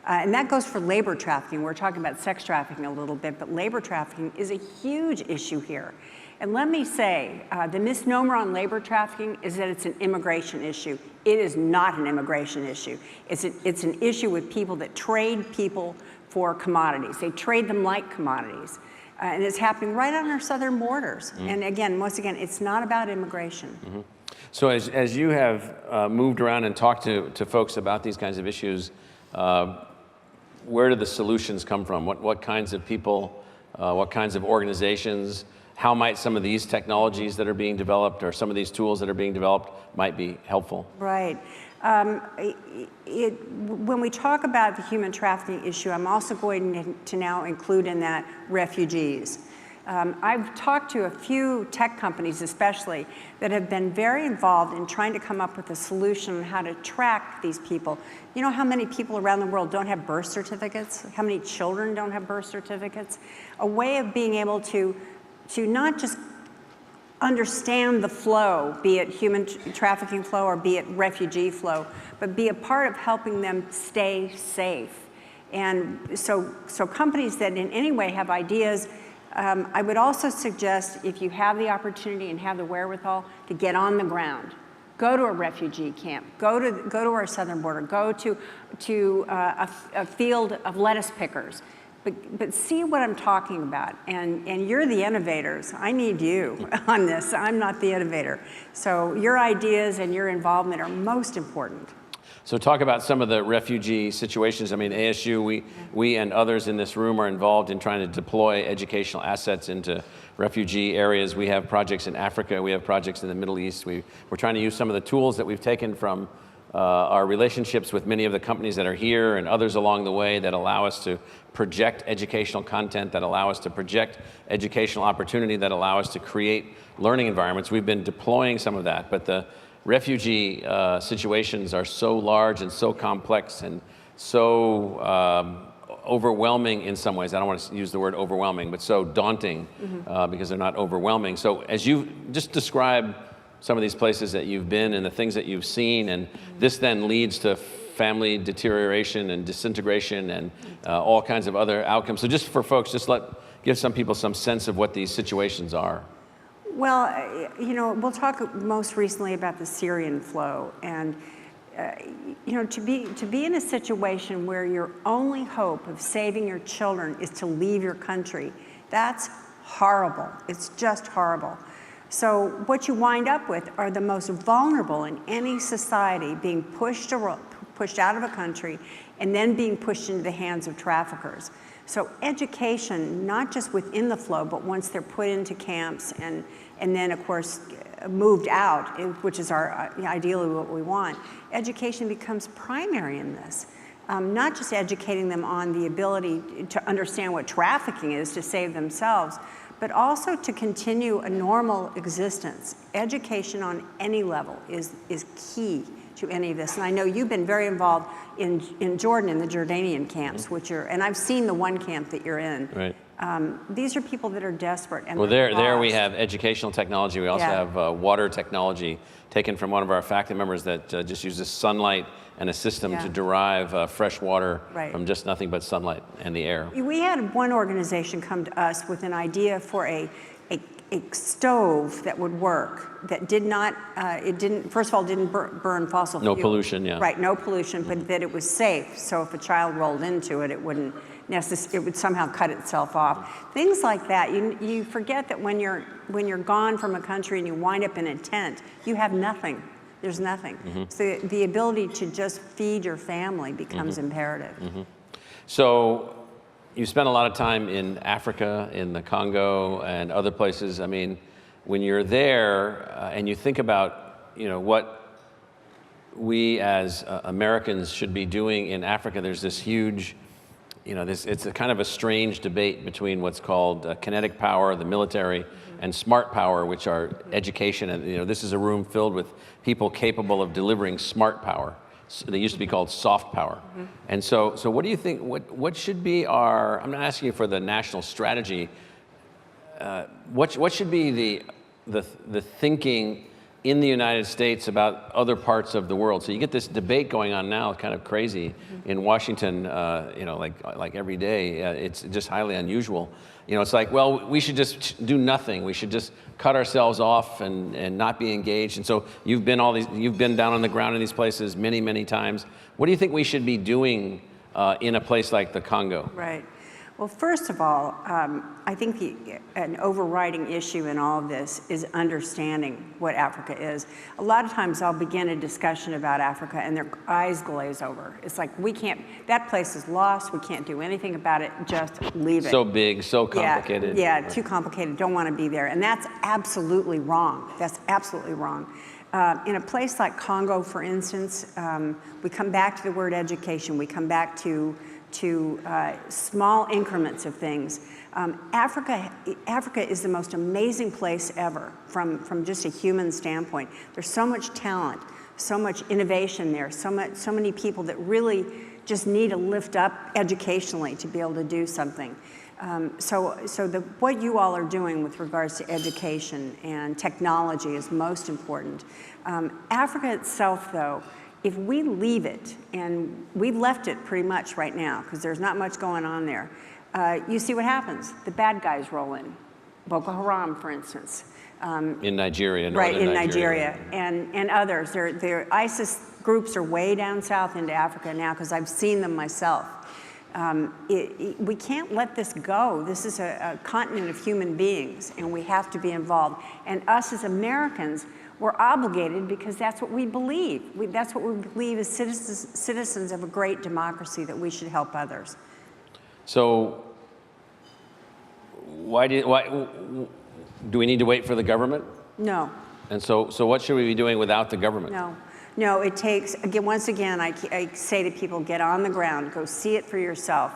And that goes for labor trafficking. We're talking about sex trafficking a little bit, but labor trafficking is a huge issue here. And let me say, the misnomer on labor trafficking is that it's an immigration issue. It is not an immigration issue. It's an issue with people that trade people for commodities. They trade them like commodities. And it's happening right on our southern borders. And again, once again, it's not about immigration. So as you have moved around and talked to folks about these kinds of issues, where do the solutions come from? What kinds of people, what kinds of organizations? How might some of these technologies that are being developed or some of these tools that are being developed might be helpful? Right. When we talk about the human trafficking issue, I'm also going to now include in that refugees. I've talked to a few tech companies especially that have been very involved in trying to come up with a solution on how to track these people. You know how many people around the world don't have birth certificates? How many children don't have birth certificates? A way of being able to not just understand the flow, be it human trafficking flow or be it refugee flow, but be a part of helping them stay safe. And so companies that in any way have ideas, I would also suggest if you have the opportunity and have the wherewithal to get on the ground. Go to a refugee camp, go to our southern border, go to a field of lettuce pickers. But see what I'm talking about, and you're the innovators. I need you on this. I'm not the innovator. So your ideas and your involvement are most important. So talk about some of the refugee situations. I mean, ASU, we and others in this room are involved in trying to deploy educational assets into refugee areas. We have projects in Africa, we have projects in the Middle East. We're trying to use some of the tools that we've taken from our relationships with many of the companies that are here and others along the way that allow us to project educational content, that allow us to project educational opportunity, that allow us to create learning environments. We've been deploying some of that, but the refugee situations are so large and so complex and so overwhelming in some ways. I don't want to use the word overwhelming, but so daunting because they're not overwhelming. So as you just describe some of these places that you've been and the things that you've seen, and this then leads to family deterioration and disintegration and all kinds of other outcomes. So just for folks, give some people some sense of what these situations are. Well, you know, we'll talk most recently about the Syrian flow, and you know, to be in a situation where your only hope of saving your children is to leave your country, that's horrible. It's just horrible. So what you wind up with are the most vulnerable in any society being pushed out of a country and then being pushed into the hands of traffickers. So education, not just within the flow, but once they're put into camps and then of course moved out, which is ideally what we want, education becomes primary in this. Not just educating them on the ability to understand what trafficking is to save themselves, but also to continue a normal existence. Education on any level is key to any of this. And I know you've been very involved in Jordan, in the Jordanian camps, and I've seen the one camp that you're in. Right. These are people that are desperate. And well, there we have educational technology. We also have water technology taken from one of our faculty members that just uses sunlight and a system to derive fresh water from just nothing but sunlight and the air. We had one organization come to us with an idea for a stove that would work, that did not, first of all, didn't burn fossil fuel. No pollution, yeah. Right, no pollution, but that it was safe. So if a child rolled into it, it would somehow cut itself off. Things like that. You forget that when you're gone from a country and you wind up in a tent, you have nothing. There's nothing. So the ability to just feed your family becomes imperative. So you spent a lot of time in Africa, in the Congo, and other places. I mean, when you're there and you think about, you know, what we as Americans should be doing in Africa, there's this huge, you know, it's a kind of a strange debate between what's called kinetic power, the military, and smart power, which are education. And, you know, this is a room filled with people capable of delivering smart power. They used to be called soft power. And so what do you think, what should be I'm not asking you for the national strategy, what should be the thinking in the United States about other parts of the world. So you get this debate going on now, kind of crazy, in Washington, like every day. It's just highly unusual. It's like, well, we should just do nothing. We should just cut ourselves off and not be engaged. And so you've been down on the ground in these places many, many times. What do you think we should be doing in a place like the Congo? Right. Well, first of all, I think an overriding issue in all of this is understanding what Africa is. A lot of times I'll begin a discussion about Africa and their eyes glaze over. It's like, that place is lost, we can't do anything about it, just leave it. So big, so complicated. Yeah, too complicated, don't want to be there. And that's absolutely wrong. That's absolutely wrong. In a place like Congo, for instance, we come back to the word education, we come back to small increments of things. Africa is the most amazing place ever from just a human standpoint. There's so much talent, so much innovation there, so many people that really just need to lift up educationally to be able to do something. What you all are doing with regards to education and technology is most important. Africa itself, though, if we leave it, and we've left it pretty much right now, because there's not much going on there, you see what happens. The bad guys roll in. Boko Haram, for instance. In Nigeria, right, in Nigeria, and others. Their ISIS groups are way down south into Africa now, because I've seen them myself. We can't let this go. This is a continent of human beings, and we have to be involved. And us as Americans, we're obligated because that's what we believe. That's what we believe as citizens of a great democracy, that we should help others. So why do we need to wait for the government? No. And so what should we be doing without the government? No, it takes, once again, I say to people, get on the ground, go see it for yourself.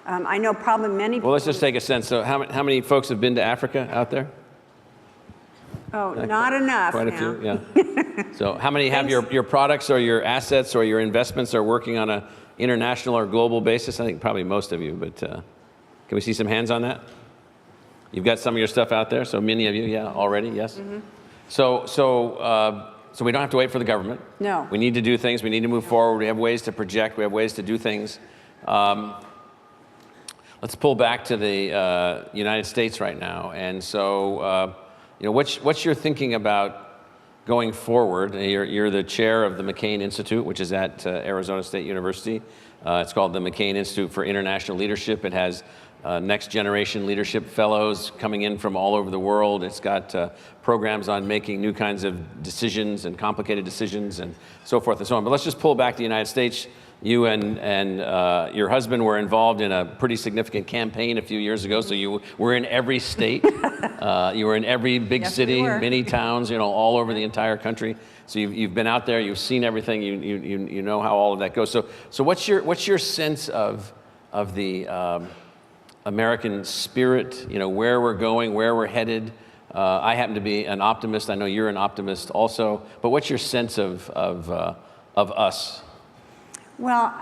I know probably many people... Well, let's just take a sense. So how many folks have been to Africa out there? Oh, not enough. Quite a few, yeah. So how many have your products or your assets or your investments are working on a international or global basis? I think probably most of you, but can we see some hands on that? You've got some of your stuff out there, so many of you, yeah, already, yes? Mm-hmm. So we don't have to wait for the government. No. We need to do things. We need to move forward. We have ways to project. We have ways to do things. Let's pull back to the United States right now. And so, what's your thinking about going forward? You're the chair of the McCain Institute, which is at Arizona State University. It's called the McCain Institute for International Leadership. It has next generation leadership fellows coming in from all over the world. It's got programs on making new kinds of decisions and complicated decisions and so forth and so on. But let's just pull back to the United States. You and your husband were involved in a pretty significant campaign a few years ago. So you were in every state. You were in every big city, many towns, all over the entire country. So you've been out there. You've seen everything. You know how all of that goes. So what's your sense of the American spirit? Where we're going, where we're headed. I happen to be an optimist. I know you're an optimist also. But what's your sense of us? Well,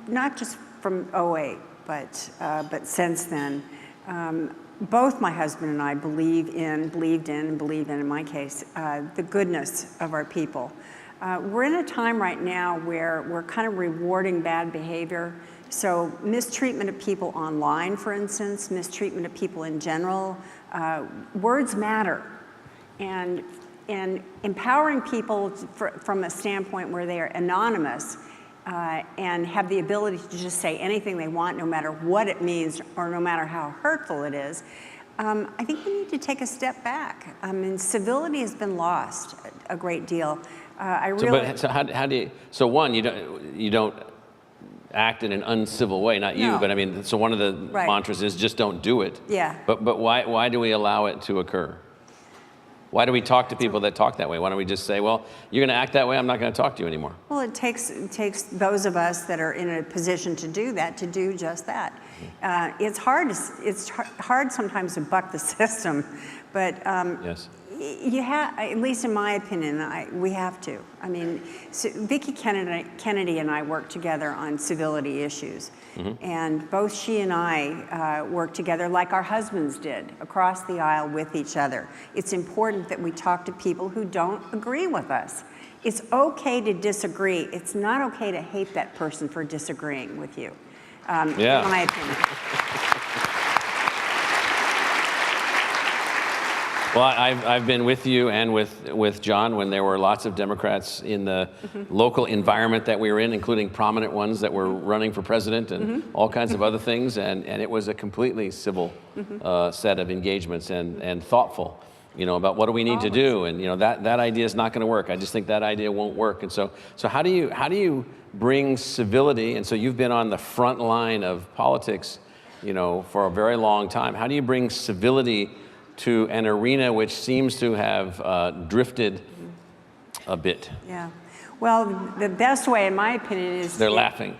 not just from 2008, but since then, both my husband and I believed in my case, the goodness of our people. We're in a time right now where we're kind of rewarding bad behavior. So mistreatment of people online, for instance, mistreatment of people in general, words matter. And empowering people from a standpoint where they are anonymous and have the ability to just say anything they want, no matter what it means or no matter how hurtful it is, I think we need to take a step back. Civility has been lost a great deal. So one, you don't act in an uncivil way, not you, but so one of the mantras is just don't do it. Yeah. But why do we allow it to occur? Why do we talk to people that talk that way? Why don't we just say, well, you're going to act that way, I'm not going to talk to you anymore? Well, it takes those of us that are in a position to do that to do just that. It's hard sometimes to buck the system, but yes. You have, at least in my opinion, we have to. I mean, so Vicki Kennedy and I worked together on civility issues. And both she and I worked together like our husbands did, across the aisle with each other. It's important that we talk to people who don't agree with us. It's okay to disagree. It's not okay to hate that person for disagreeing with you, in my opinion. Well, I've been with you and with John when there were lots of Democrats in the local environment that we were in, including prominent ones that were running for president and all kinds of other things, and it was a completely civil set of engagements and thoughtful, about what do we need to do, and that idea is not going to work. I just think that idea won't work, and so how do you bring civility? And so you've been on the front line of politics, for a very long time. How do you bring civility to an arena which seems to have drifted a bit? Yeah. Well, the best way, in my opinion, is... They're laughing.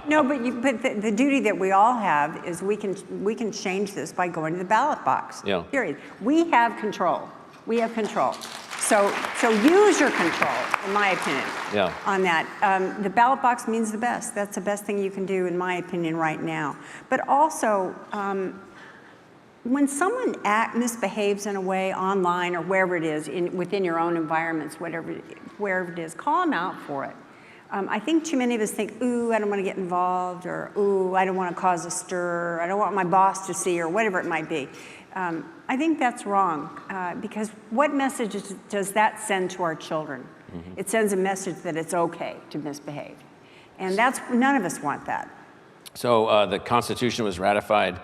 No, but the duty that we all have is we can change this by going to the ballot box. Yeah. Period. We have control. We have control. So use your control, in my opinion, on that. The ballot box means the best. That's the best thing you can do, in my opinion, right now. But also, when someone misbehaves in a way online or wherever it is, within your own environments, wherever it is, call them out for it. I think too many of us think, ooh, I don't want to get involved, or ooh, I don't want to cause a stir, I don't want my boss to see, or whatever it might be. I think that's wrong, because what message does that send to our children? It sends a message that it's okay to misbehave. And none of us want that. So the Constitution was ratified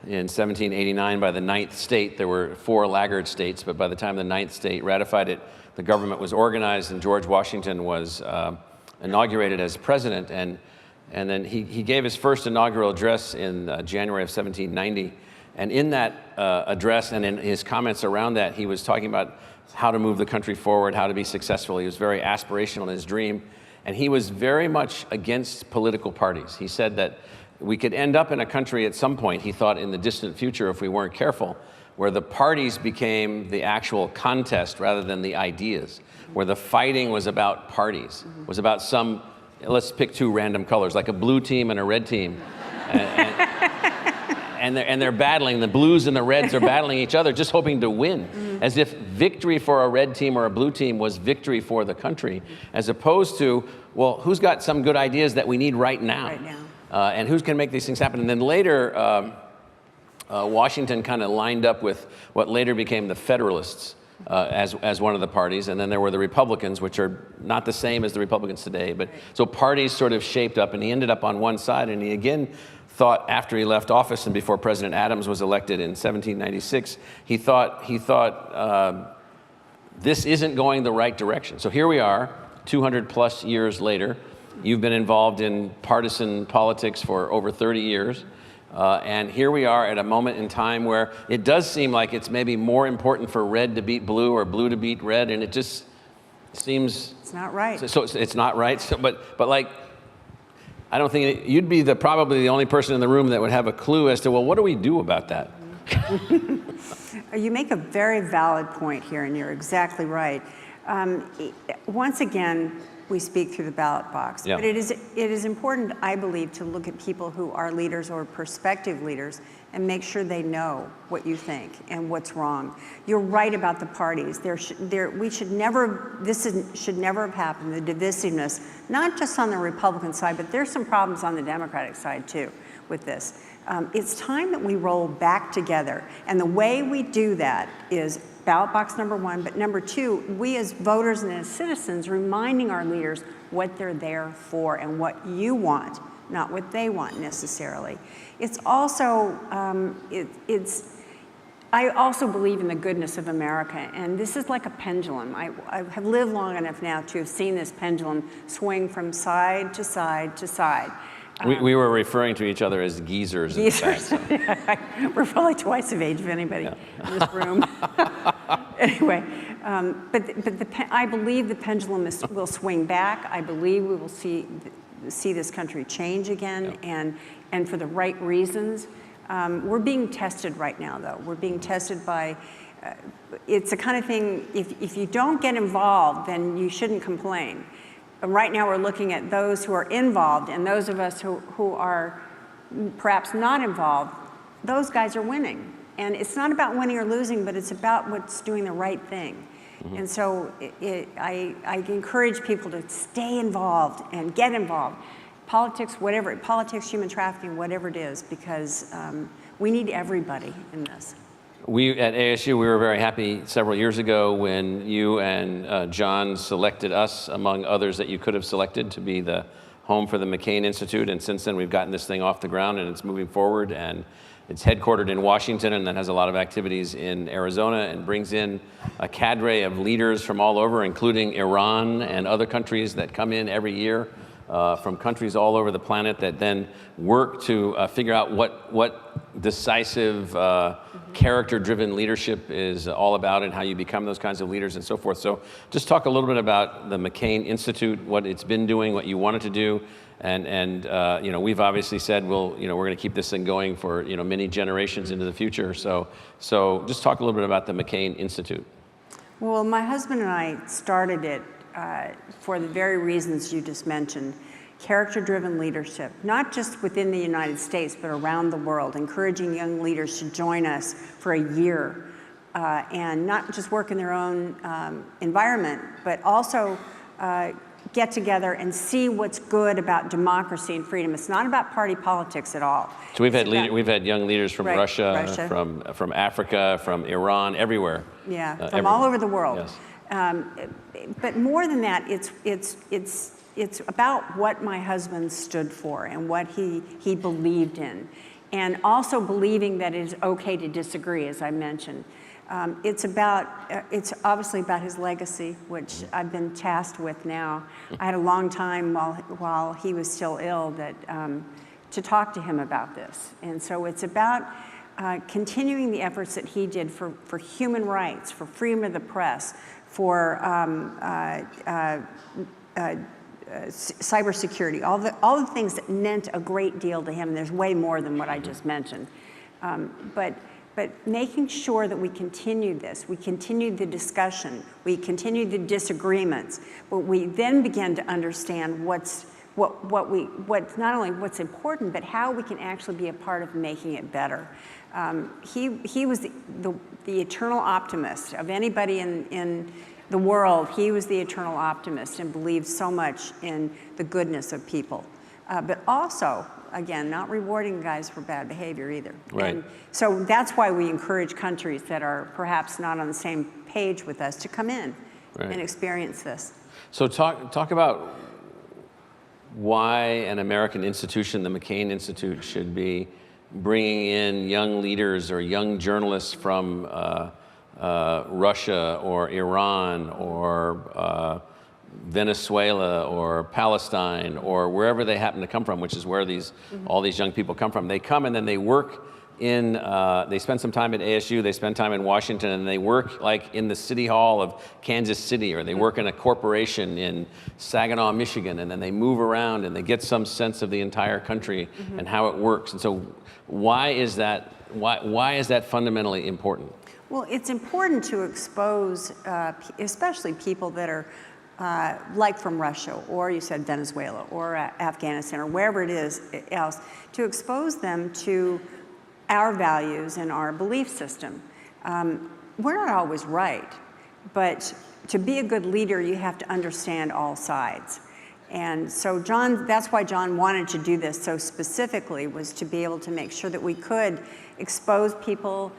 in 1789 by the 9th state. There were 4 laggard states, but by the time the 9th state ratified it, the government was organized and George Washington was inaugurated as president. And then he gave his first inaugural address in January of 1790. And in that address and in his comments around that, he was talking about how to move the country forward, how to be successful. He was very aspirational in his dream. And he was very much against political parties. He said that we could end up in a country at some point, he thought, in the distant future, if we weren't careful, where the parties became the actual contest rather than the ideas, where the fighting was about parties, was about let's pick 2 random colors, like a blue team and a red team. And they're battling, the blues and the reds are battling each other, just hoping to win, as if victory for a red team or a blue team was victory for the country, as opposed to, well, who's got some good ideas that we need right now? And who's going to make these things happen? And then later, Washington kind of lined up with what later became the Federalists as one of the parties. And then there were the Republicans, which are not the same as the Republicans today. But so parties sort of shaped up, and he ended up on one side. And he again thought, after he left office and before President Adams was elected in 1796, he thought this isn't going the right direction. So here we are, 200 plus years later. You've been involved in partisan politics for over 30 years. And here we are at a moment in time where it does seem like it's maybe more important for red to beat blue or blue to beat red. And it just seems... It's not right. So it's not right. So, but like, I don't think you'd be probably the only person in the room that would have a clue as to, well, what do we do about that? You make a very valid point here, and you're exactly right. Once again, we speak through the ballot box. Yeah. But it is important, I believe, to look at people who are leaders or prospective leaders and make sure they know what you think and what's wrong. You're right about the parties. Should never have happened, the divisiveness, not just on the Republican side, but there's some problems on the Democratic side too with this. It's time that we roll back together. And the way we do that is ballot box number 1, but number 2, we as voters and as citizens reminding our leaders what they're there for and what you want, not what they want necessarily. It's also, I also believe in the goodness of America, and this is like a pendulum. I have lived long enough now to have seen this pendulum swing from side to side to side. We were referring to each other as geezers. Geezers. We're probably twice of age of anybody in this room. Anyway, I believe the pendulum will swing back. I believe we will see this country change again, and for the right reasons. We're being tested right now, though. We're being tested by, it's the kind of thing, if you don't get involved, then you shouldn't complain. And right now we're looking at those who are involved, and those of us who are perhaps not involved, those guys are winning. And it's not about winning or losing, but it's about what's doing the right thing. Mm-hmm. And so I encourage people to stay involved and get involved. Politics, whatever, politics, human trafficking, whatever it is, because we need everybody in this. We at ASU, we were very happy several years ago when you and John selected us, among others that you could have selected, to be the home for the McCain Institute. And since then, we've gotten this thing off the ground and it's moving forward. And it's headquartered in Washington and then has a lot of activities in Arizona and brings in a cadre of leaders from all over, including Iran and other countries that come in every year from countries all over the planet that then work to figure out what decisive, character-driven leadership is all about and how you become those kinds of leaders and so forth. So just talk a little bit about the McCain Institute, what it's been doing, what you wanted to do. And you know, we've obviously said, well, you know, we're going to keep this thing going for, you know, many generations into the future. So just talk a little bit about the McCain Institute. Well, my husband and I started it for the very reasons you just mentioned. Character-driven leadership, not just within the United States, but around the world, encouraging young leaders to join us for a year and not just work in their own environment, but also get together and see what's good about democracy and freedom. It's not about party politics at all. So we've had young leaders from Russia, from Africa, from Iran, everywhere. Yeah, from all over the world. Yes. But more than that, it's about what my husband stood for and what he believed in, and also believing that it is okay to disagree, as I mentioned. It's obviously about his legacy, which I've been tasked with now. I had a long time while he was still ill to talk to him about this. And so it's about continuing the efforts that he did for human rights, for freedom of the press, for cybersecurity, all the things that meant a great deal to him. And there's way more than what I just mentioned. But making sure that we continue this, we continue the discussion, we continue the disagreements, but we then begin to understand what's not only what's important, but how we can actually be a part of making it better. He was the eternal optimist of anybody in the world. He was the eternal optimist and believed so much in the goodness of people, but also, again, not rewarding guys for bad behavior either. Right. And so that's why we encourage countries that are perhaps not on the same page with us to come in and experience this. So talk about why an American institution, the McCain Institute, should be bringing in young leaders or young journalists from Russia or Iran or Venezuela or Palestine or wherever they happen to come from, which is where all these young people come from. They come and then they work in, they spend some time at ASU, they spend time in Washington, and they work like in the City Hall of Kansas City, or they work in a corporation in Saginaw, Michigan, and then they move around and they get some sense of the entire country and how it works. And so why is that fundamentally important? Well, it's important to expose, especially people that are like from Russia, or you said Venezuela, or Afghanistan, or wherever it is else, to expose them to our values and our belief system. We're not always right, but to be a good leader, you have to understand all sides. And so that's why John wanted to do this so specifically, was to be able to make sure that we could expose people,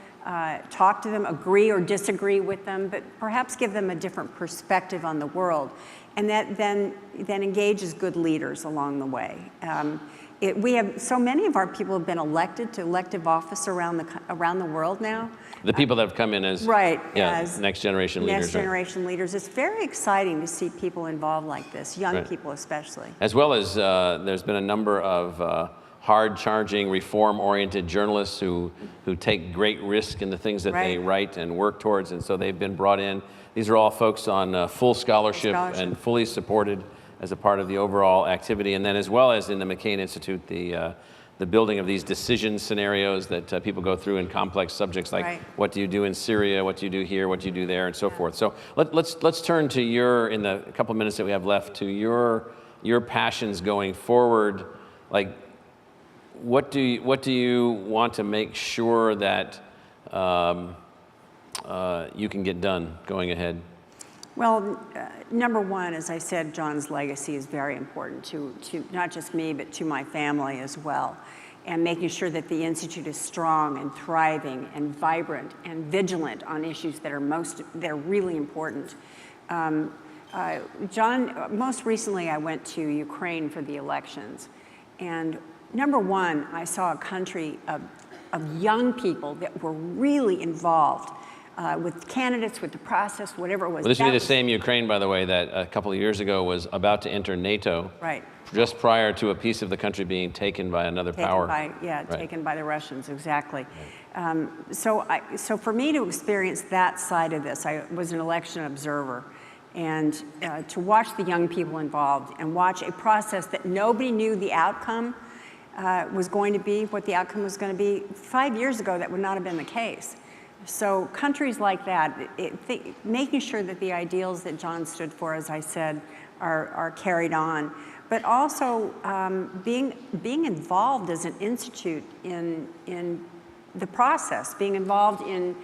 talk to them, agree or disagree with them, but perhaps give them a different perspective on the world. And that then engages good leaders along the way. We have so many of our people have been elected to elective office around the world now. The people that have come in as as next generation leaders. Next generation leaders. It's very exciting to see people involved like this, young people especially. As well as there's been a number of hard-charging, reform-oriented journalists who take great risk in the things that they write and work towards, and so they've been brought in. These are all folks on full scholarship and fully supported as a part of the overall activity. And then as well as in the McCain Institute, the the building of these decision scenarios that people go through in complex subjects like Right. what do you do in Syria, what do you do here, what do you do there, and so forth. So let's turn to in the couple of minutes that we have left, to your passions going forward. Like, what do you want to make sure that you can get done going ahead? Well, number one, as I said, John's legacy is very important to not just me, but to my family as well. And making sure that the Institute is strong and thriving and vibrant and vigilant on issues that are really important. John, most recently I went to Ukraine for the elections. And number one, I saw a country of young people that were really involved with candidates, with the process, whatever it was. Well, this would be the same Ukraine, by the way, that a couple of years ago was about to enter NATO. Right. Just prior to a piece of the country being taken by another power. Taken by the Russians, exactly. So for me to experience that side of this, I was an election observer. And to watch the young people involved and watch a process that nobody knew the outcome was going to be, what the outcome was going to be. 5 years ago, that would not have been the case. So countries like that, making sure that the ideals that John stood for, as I said, are carried on, but also being involved as an institute in the process, being involved in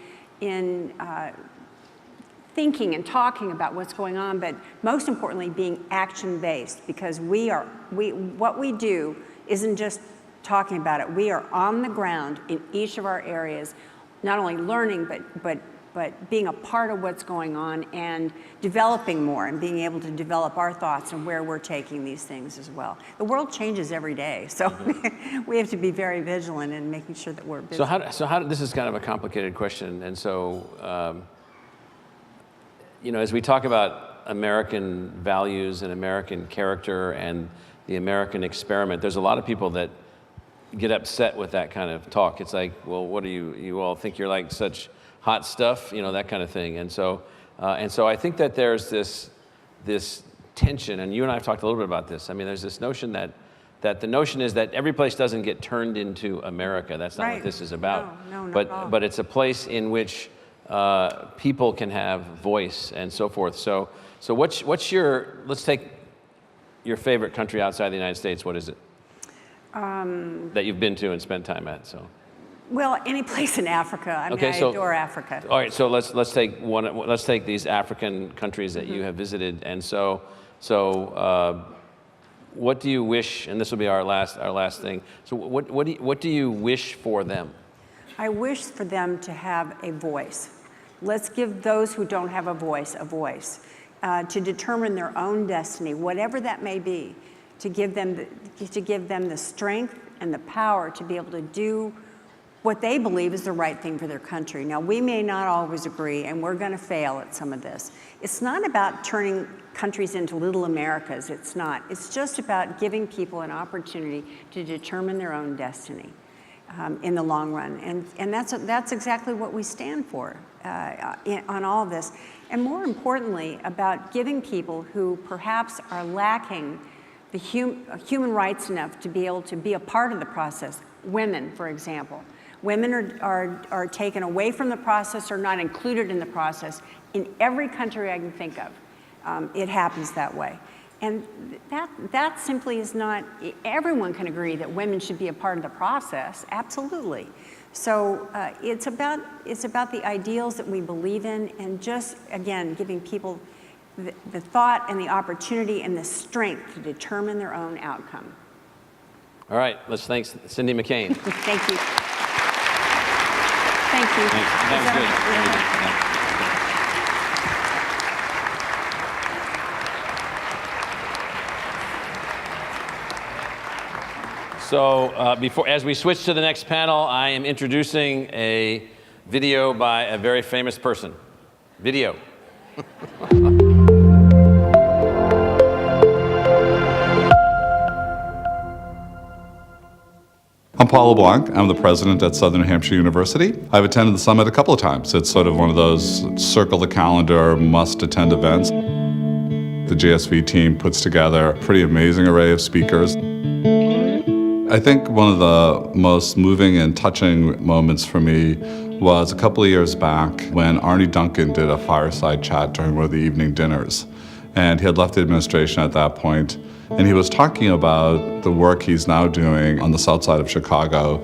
thinking and talking about what's going on, but most importantly, being action-based, because what we do isn't just talking about it. We are on the ground in each of our areas, not only learning, but being a part of what's going on and developing more and being able to develop our thoughts and where we're taking these things as well. The world changes every day, so we have to be very vigilant in making sure that we're busy. So how this is kind of a complicated question, and so as we talk about American values and American character and the American experiment, there's a lot of people that get upset with that kind of talk. It's like, well, what do you all think you're like such hot stuff, that kind of thing. And so I think that there's this tension, and you and I have talked a little bit about this. I mean, there's this notion that the notion is that every place doesn't get turned into America. That's not what this is about. No, not at all. But it's a place in which people can have voice and so forth. So let's take your favorite country outside the United States. What is it? That you've been to and spent time at, so. Well, any place in Africa. I adore Africa. All right, so let's take these African countries that you have visited, and so what do you wish? And this will be our last thing. So what do you wish for them? I wish for them to have a voice. Let's give those who don't have a voice to determine their own destiny, whatever that may be. To give them the strength and the power to be able to do what they believe is the right thing for their country. Now, we may not always agree, and we're going to fail at some of this. It's not about turning countries into little Americas. It's not. It's just about giving people an opportunity to determine their own destiny in the long run. And that's exactly what we stand for on all of this. And more importantly, about giving people who perhaps are lacking the human rights enough to be able to be a part of the process. Women, for example. Women are taken away from the process or not included in the process. In every country I can think of, it happens that way. And that simply is not, everyone can agree that women should be a part of the process, absolutely. So it's about the ideals that we believe in, and just, again, giving people the thought and the opportunity and the strength to determine their own outcome. All right, let's thank Cindy McCain. Thank you. Thank you. That was good. So as we switch to the next panel, I am introducing a video by a very famous person. Video. I'm Paulo Blanc. I'm the president at Southern New Hampshire University. I've attended the summit a couple of times. It's sort of one of those circle the calendar, must-attend events. The GSV team puts together a pretty amazing array of speakers. I think one of the most moving and touching moments for me was a couple of years back when Arne Duncan did a fireside chat during one of the evening dinners. And he had left the administration at that point, and he was talking about the work he's now doing on the south side of Chicago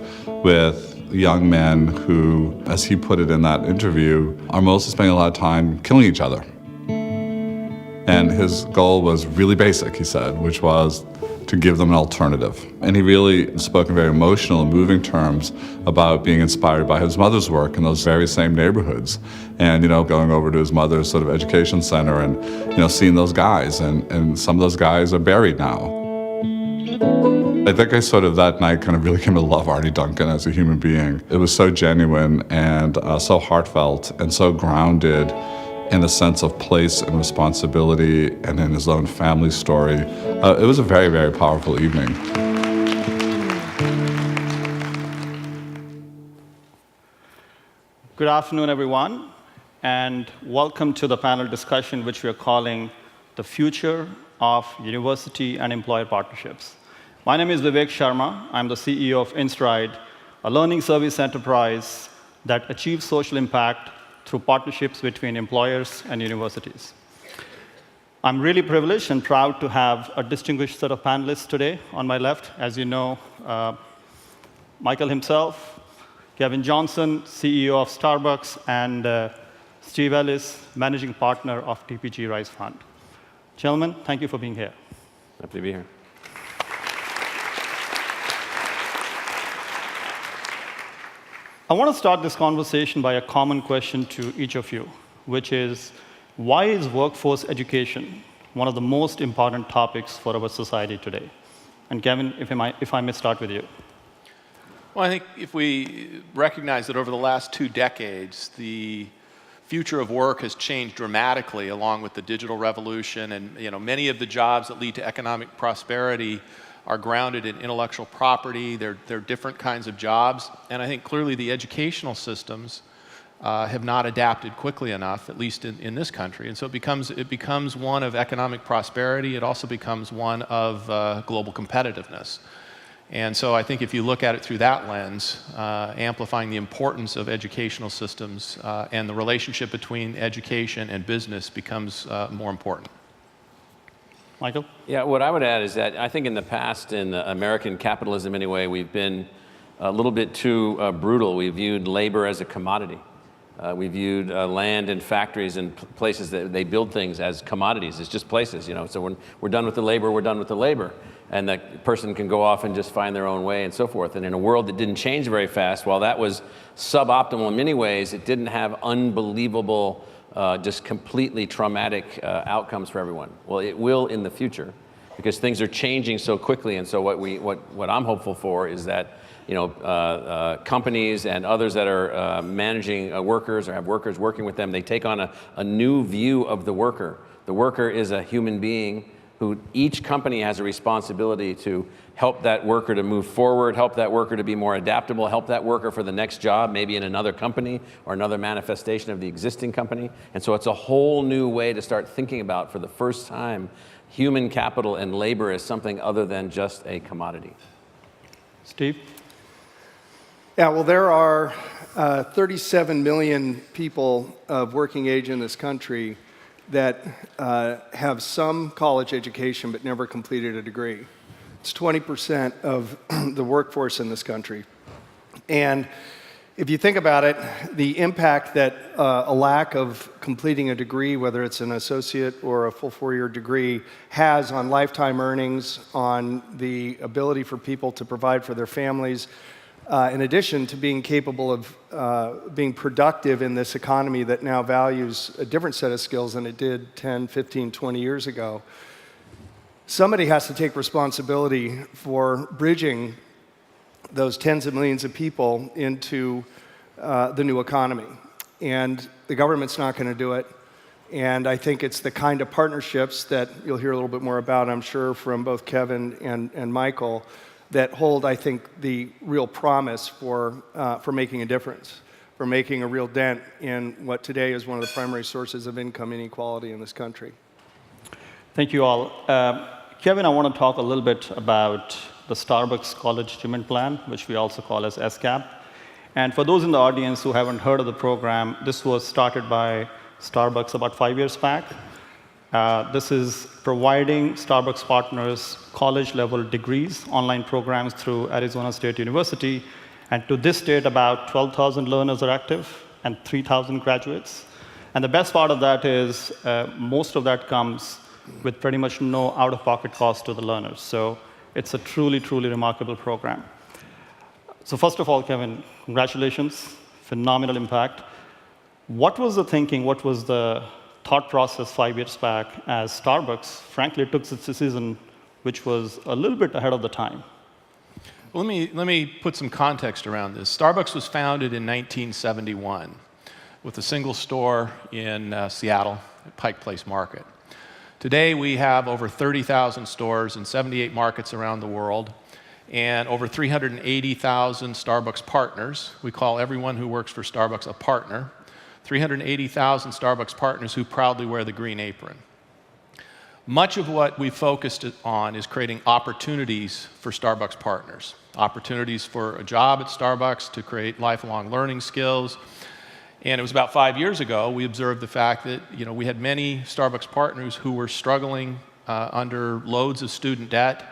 with young men who, as he put it in that interview, are mostly spending a lot of time killing each other. And his goal was really basic, he said, which was to give them an alternative. And he really spoke in very emotional and moving terms about being inspired by his mother's work in those very same neighborhoods. And, going over to his mother's sort of education center and, seeing those guys. And some of those guys are buried now. I think I sort of that night kind of really came to love Arne Duncan as a human being. It was so genuine and so heartfelt and so grounded in a sense of place and responsibility and in his own family story. It was a very, very powerful evening. Good afternoon, everyone, and welcome to the panel discussion, which we are calling The Future of University and Employer Partnerships. My name is Vivek Sharma. I'm the CEO of InStride, a learning service enterprise that achieves social impact through partnerships between employers and universities. I'm really privileged and proud to have a distinguished set of panelists today on my left. As you know, Michael himself, Kevin Johnson, CEO of Starbucks, and Steve Ellis, managing partner of TPG Rise Fund. Gentlemen, thank you for being here. Happy to be here. I want to start this conversation by a common question to each of you, which is, why is workforce education one of the most important topics for our society today? And Kevin, if I may start with you. Well, I think if we recognize that over the last 2 decades, the future of work has changed dramatically along with the digital revolution, and many of the jobs that lead to economic prosperity are grounded in intellectual property. They're different kinds of jobs, and I think clearly the educational systems have not adapted quickly enough, at least in this country. And so it becomes one of economic prosperity. It also becomes one of global competitiveness. And so I think if you look at it through that lens, amplifying the importance of educational systems and the relationship between education and business becomes more important. Michael? Yeah, what I would add is that I think in the past, in American capitalism anyway, we've been a little bit too brutal. We viewed labor as a commodity. We viewed land and factories and places that they build things as commodities. It's just places, So when we're done with the labor, we're done with the labor. And that person can go off and just find their own way and so forth. And in a world that didn't change very fast, while that was suboptimal in many ways, it didn't have unbelievable just completely traumatic outcomes for everyone. Well, it will in the future because things are changing so quickly. And so what I'm hopeful for is that companies and others that are managing workers or have workers working with them, they take on a new view of the worker. The worker is a human being who each company has a responsibility to help that worker to move forward, help that worker to be more adaptable, help that worker for the next job, maybe in another company or another manifestation of the existing company. And so it's a whole new way to start thinking about, for the first time, human capital and labor as something other than just a commodity. Steve? Yeah, well, there are 37 million people of working age in this country that have some college education but never completed a degree. It's 20% of the workforce in this country. And if you think about it, the impact that a lack of completing a degree, whether it's an associate or a full 4-year degree, has on lifetime earnings, on the ability for people to provide for their families, in addition to being capable of being productive in this economy that now values a different set of skills than it did 10, 15, 20 years ago. Somebody has to take responsibility for bridging those tens of millions of people into the new economy. And the government's not going to do it. And I think it's the kind of partnerships that you'll hear a little bit more about, I'm sure, from both Kevin and Michael, that hold, I think, the real promise for making a difference, for making a real dent in what today is one of the primary sources of income inequality in this country. Thank you all. Kevin, I want to talk a little bit about the Starbucks College Achievement Plan, which we also call as SCAP. And for those in the audience who haven't heard of the program, this was started by Starbucks about 5 years back. This is providing Starbucks partners college-level degrees, online programs through Arizona State University. And to this date, about 12,000 learners are active and 3,000 graduates. And the best part of that is most of that comes with pretty much no out-of-pocket cost to the learners. So it's a truly, truly remarkable program. So first of all, Kevin, congratulations. Phenomenal impact. What was the thinking, what was the thought process 5 years back as Starbucks, frankly, took this decision which was a little bit ahead of the time? Well, let me put some context around this. Starbucks was founded in 1971 with a single store in Seattle, at Pike Place Market. Today, we have over 30,000 stores in 78 markets around the world and over 380,000 Starbucks partners. We call everyone who works for Starbucks a partner. 380,000 Starbucks partners who proudly wear the green apron. Much of what we focused on is creating opportunities for Starbucks partners. Opportunities for a job at Starbucks, to create lifelong learning skills. And it was about 5 years ago, we observed the fact that we had many Starbucks partners who were struggling under loads of student debt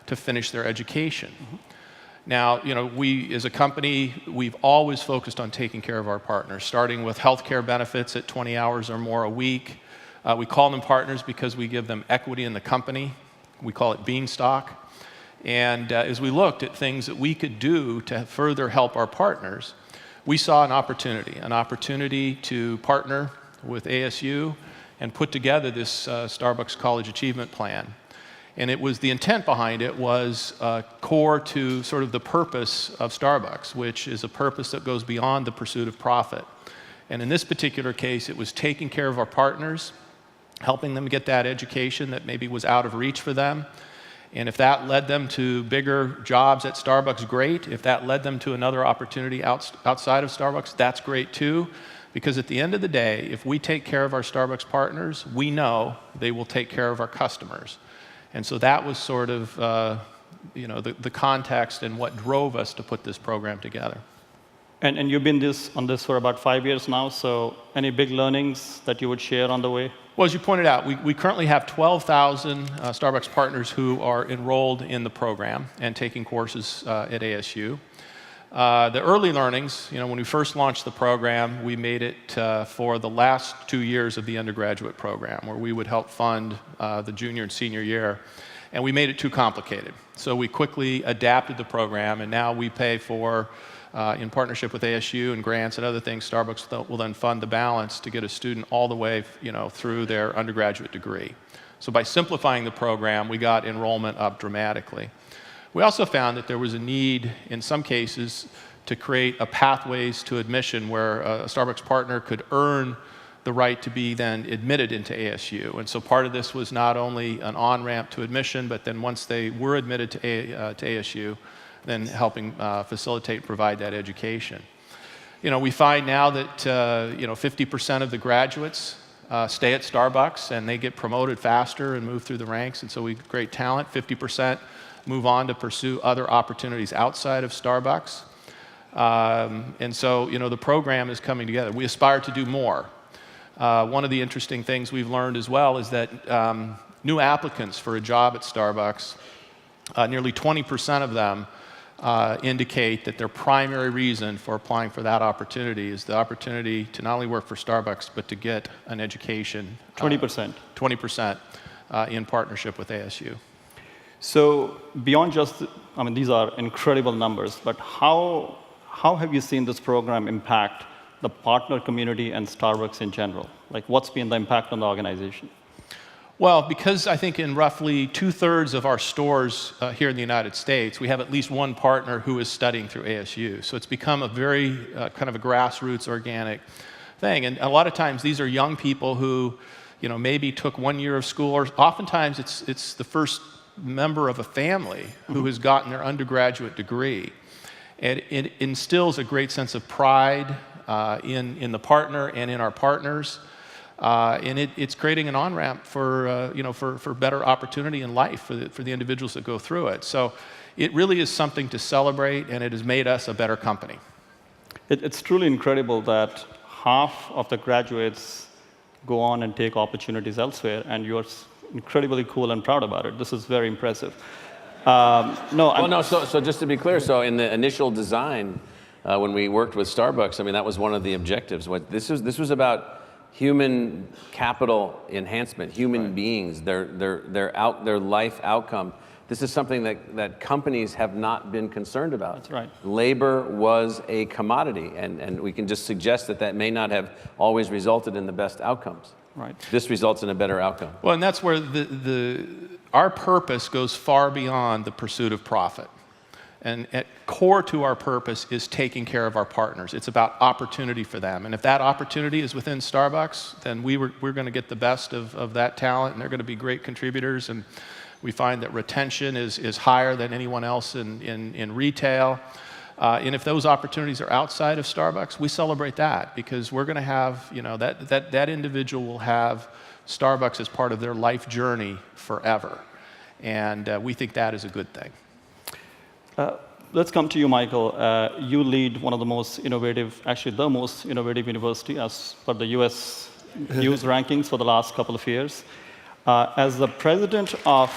to finish their education. Now, we as a company, we've always focused on taking care of our partners, starting with healthcare benefits at 20 hours or more a week. We call them partners because we give them equity in the company. We call it Beanstalk. And as we looked at things that we could do to further help our partners, we saw an opportunity to partner with ASU and put together this Starbucks College Achievement Plan. And the intent behind it was core to sort of the purpose of Starbucks, which is a purpose that goes beyond the pursuit of profit. And in this particular case, it was taking care of our partners, helping them get that education that maybe was out of reach for them. And if that led them to bigger jobs at Starbucks, great. If that led them to another opportunity outside of Starbucks, that's great too. Because at the end of the day, if we take care of our Starbucks partners, we know they will take care of our customers. And so that was sort of the context and what drove us to put this program together. And you've been on this for about 5 years now, so any big learnings that you would share on the way? Well, as you pointed out, we currently have 12,000 Starbucks partners who are enrolled in the program and taking courses at ASU. The early learnings, when we first launched the program, we made it for the last 2 years of the undergraduate program, where we would help fund the junior and senior year, and we made it too complicated. So we quickly adapted the program, and now we pay for, in partnership with ASU and grants and other things, Starbucks will then fund the balance to get a student all the way through their undergraduate degree. So by simplifying the program, we got enrollment up dramatically. We also found that there was a need, in some cases, to create a pathways to admission where a Starbucks partner could earn the right to be then admitted into ASU. And so part of this was not only an on-ramp to admission, but then once they were admitted to ASU, then helping facilitate and provide that education. We find now that 50% of the graduates stay at Starbucks and they get promoted faster and move through the ranks, and so we get great talent. 50% move on to pursue other opportunities outside of Starbucks. And so, the program is coming together. We aspire to do more. One of the interesting things we've learned as well is that new applicants for a job at Starbucks, nearly 20% of them indicate that their primary reason for applying for that opportunity is the opportunity to not only work for Starbucks, but to get an education. 20%. 20% in partnership with ASU. So beyond just, these are incredible numbers, but how have you seen this program impact the partner community and Starbucks in general? Like, what's been the impact on the organization? Well, because I think in roughly 2/3 of our stores here in the United States, we have at least one partner who is studying through ASU. So it's become a very kind of a grassroots organic thing. And a lot of times these are young people who, maybe took 1 year of school, or oftentimes it's the first member of a family who has gotten their undergraduate degree. And it instills a great sense of pride in the partner and in our partners. And it's creating an on-ramp for, for better opportunity in life for the individuals that go through it. So it really is something to celebrate, and it has made us a better company. It's truly incredible that half of the graduates go on and take opportunities elsewhere, and you're incredibly cool and proud about it. This is very impressive. So just to be clear, so in the initial design, when we worked with Starbucks, I mean, that was one of the objectives. This was about human capital enhancement, human beings, their life outcome. This is something that companies have not been concerned about. That's right. Labor was a commodity, and we can just suggest that may not have always resulted in the best outcomes. Right. This results in a better outcome. Well, and that's where our purpose goes far beyond the pursuit of profit. And at core to our purpose is taking care of our partners. It's about opportunity for them. And if that opportunity is within Starbucks, then we're going to get the best of that talent, and they're going to be great contributors. And we find that retention is higher than anyone else in retail. And if those opportunities are outside of Starbucks, we celebrate that, because we're going to have, that individual will have Starbucks as part of their life journey forever. And we think that is a good thing. Let's come to you, Michael. You lead one of the most innovative, actually the most innovative university as per the US News rankings for the last couple of years. As the president of,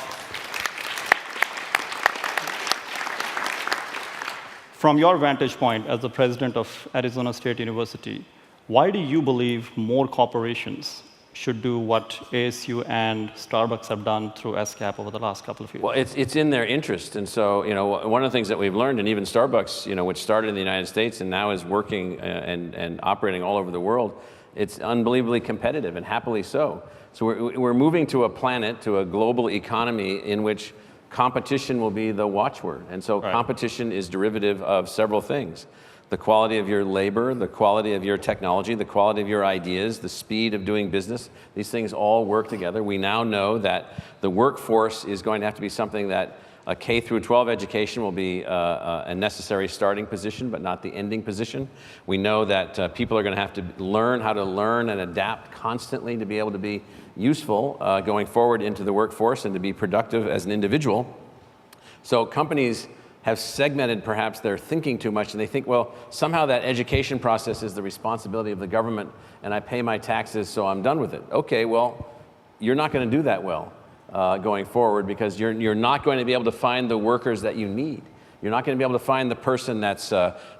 from your vantage point as the president of Arizona State University, why do you believe more corporations should do what ASU and Starbucks have done through SCAP over the last couple of years? Well, it's in their interest. And so, one of the things that we've learned, and even Starbucks, which started in the United States and now is working and operating all over the world, it's unbelievably competitive, and happily so. So we're moving to a planet, to a global economy in which competition will be the watchword. And so competition is derivative of several things. The quality of your labor, the quality of your technology, the quality of your ideas, the speed of doing business, these things all work together. We now know that the workforce is going to have to be something that a K through 12 education will be a necessary starting position, but not the ending position. We know that people are going to have to learn how to learn and adapt constantly to be able to be useful going forward into the workforce and to be productive as an individual. So companies have segmented perhaps their thinking too much, and they think, well, somehow that education process is the responsibility of the government, and I pay my taxes, so I'm done with it. Okay, well, you're not going to do that well going forward, because you're not going to be able to find the workers that you need. You're not going to be able to find the person that's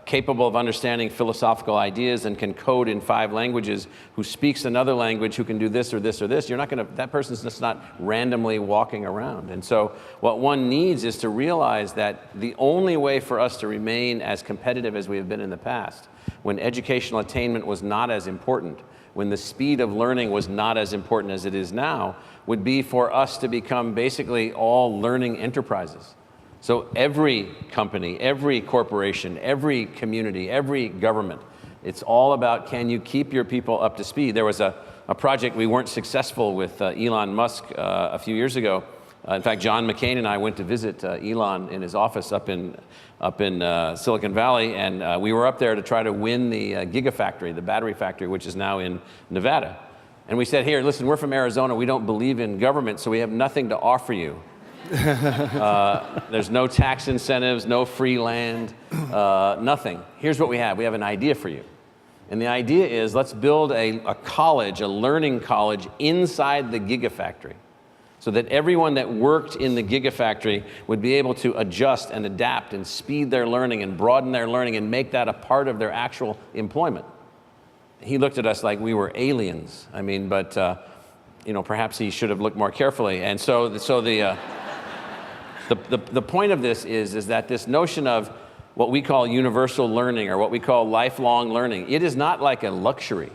capable of understanding philosophical ideas and can code in 5 languages, who speaks another language, who can do this or this or this. You're not going to, that person's just not randomly walking around. And so what one needs is to realize that the only way for us to remain as competitive as we have been in the past, when educational attainment was not as important, when the speed of learning was not as important as it is now, would be for us to become basically all learning enterprises. So every company, every corporation, every community, every government, it's all about, can you keep your people up to speed? There was a project we weren't successful with Elon Musk a few years ago. In fact, John McCain and I went to visit Elon in his office up in Silicon Valley, and we were up there to try to win the Gigafactory, the battery factory, which is now in Nevada. And we said, here, listen, we're from Arizona. We don't believe in government, so we have nothing to offer you. There's no tax incentives, no free land, nothing. Here's what we have. We have an idea for you. And the idea is, let's build a college, a learning college inside the Gigafactory, so that everyone that worked in the Gigafactory would be able to adjust and adapt and speed their learning and broaden their learning and make that a part of their actual employment. He looked at us like we were aliens. I mean, but perhaps he should have looked more carefully. And so the point of this is that this notion of what we call universal learning, or what we call lifelong learning, it is not like a luxury.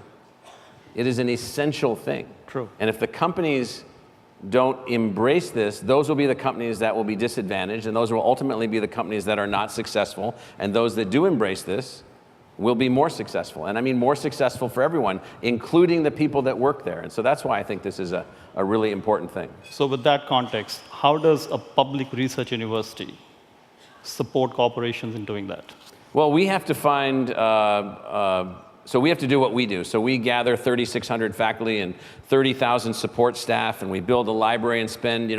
It is an essential thing. True. And if the companies don't embrace this, those will be the companies that will be disadvantaged, and those will ultimately be the companies that are not successful. And those that do embrace this will be more successful. And I mean more successful for everyone, including the people that work there. And so that's why I think this is a really important thing. So with that context, how does a public research university support corporations in doing that? Well, we have to find So we have to do what we do. So we gather 3,600 faculty and 30,000 support staff, and we build a library and spend,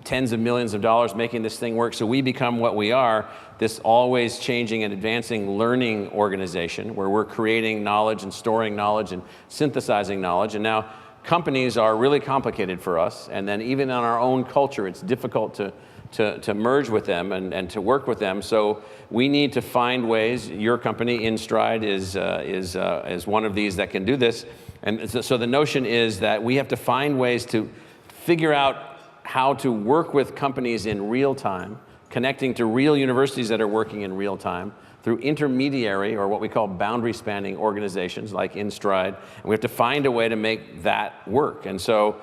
tens of millions of dollars making this thing work. So we become what we are, this always changing and advancing learning organization where we're creating knowledge and storing knowledge and synthesizing knowledge. And now companies are really complicated for us. And then even in our own culture, it's difficult to merge with them and to work with them. So we need to find ways. Your company, InStride, is one of these that can do this. And so the notion is that we have to find ways to figure out how to work with companies in real time, connecting to real universities that are working in real time through intermediary or what we call boundary spanning organizations like InStride. And we have to find a way to make that work. And so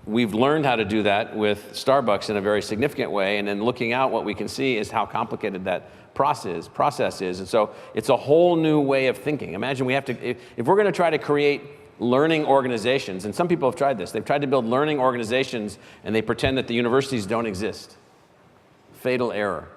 we've learned how to do that with Starbucks in a very significant way, and then looking out, what we can see is how complicated that process is. And so it's a whole new way of thinking. Imagine we have to, if we're going to try to create learning organizations, and some people have tried this, they've tried to build learning organizations and they pretend that the universities don't exist. Fatal error.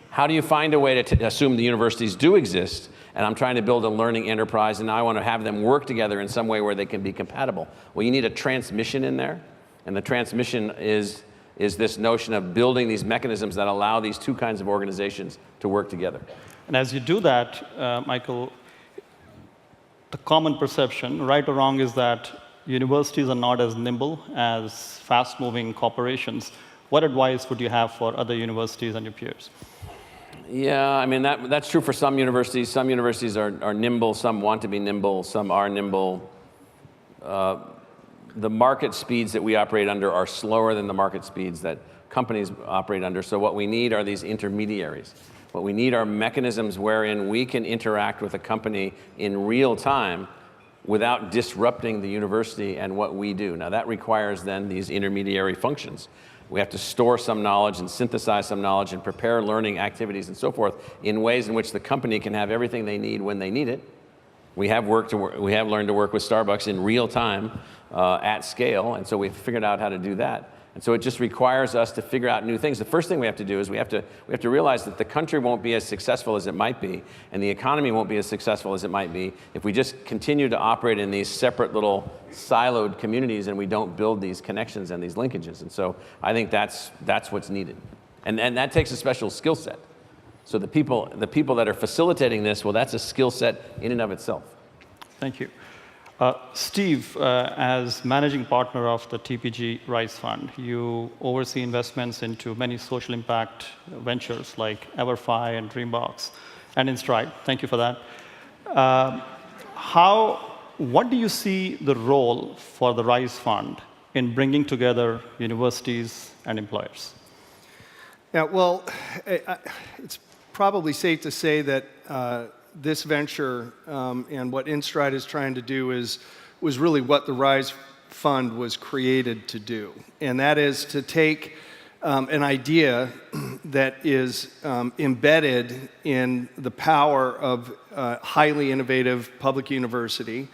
How do you find a way to assume the universities do exist? And I'm trying to build a learning enterprise, and now I want to have them work together in some way where they can be compatible. Well, you need a transmission in there, and the transmission is this notion of building these mechanisms that allow these two kinds of organizations to work together. And as you do that, Michael, the common perception, right or wrong, is that universities are not as nimble as fast-moving corporations. What advice would you have for other universities and your peers? Yeah, I mean, that's true for some universities. Some universities are nimble, some want to be nimble, some are nimble. The market speeds that we operate under are slower than the market speeds that companies operate under. So what we need are these intermediaries. What we need are mechanisms wherein we can interact with a company in real time without disrupting the university and what we do. Now that requires then these intermediary functions. We have to store some knowledge and synthesize some knowledge and prepare learning activities and so forth in ways in which the company can have everything they need when they need it. We have learned to work with Starbucks in real time at scale, and so we've figured out how to do that. And so it just requires us to figure out new things. The first thing we have to do is we have to realize that the country won't be as successful as it might be, and the economy won't be as successful as it might be if we just continue to operate in these separate little siloed communities and we don't build these connections and these linkages. And so I think that's what's needed. And that takes a special skill set. So the people that are facilitating this, well, that's a skill set in and of itself. Thank you. Steve, as managing partner of the TPG Rise Fund, you oversee investments into many social impact ventures like EverFi and Dreambox and InStride. Thank you for that. What do you see the role for the Rise Fund in bringing together universities and employers? Yeah, well, it's probably safe to say that this venture and what InStride is trying to do was really what the Rise Fund was created to do. And that is to take an idea that is embedded in the power of highly innovative public university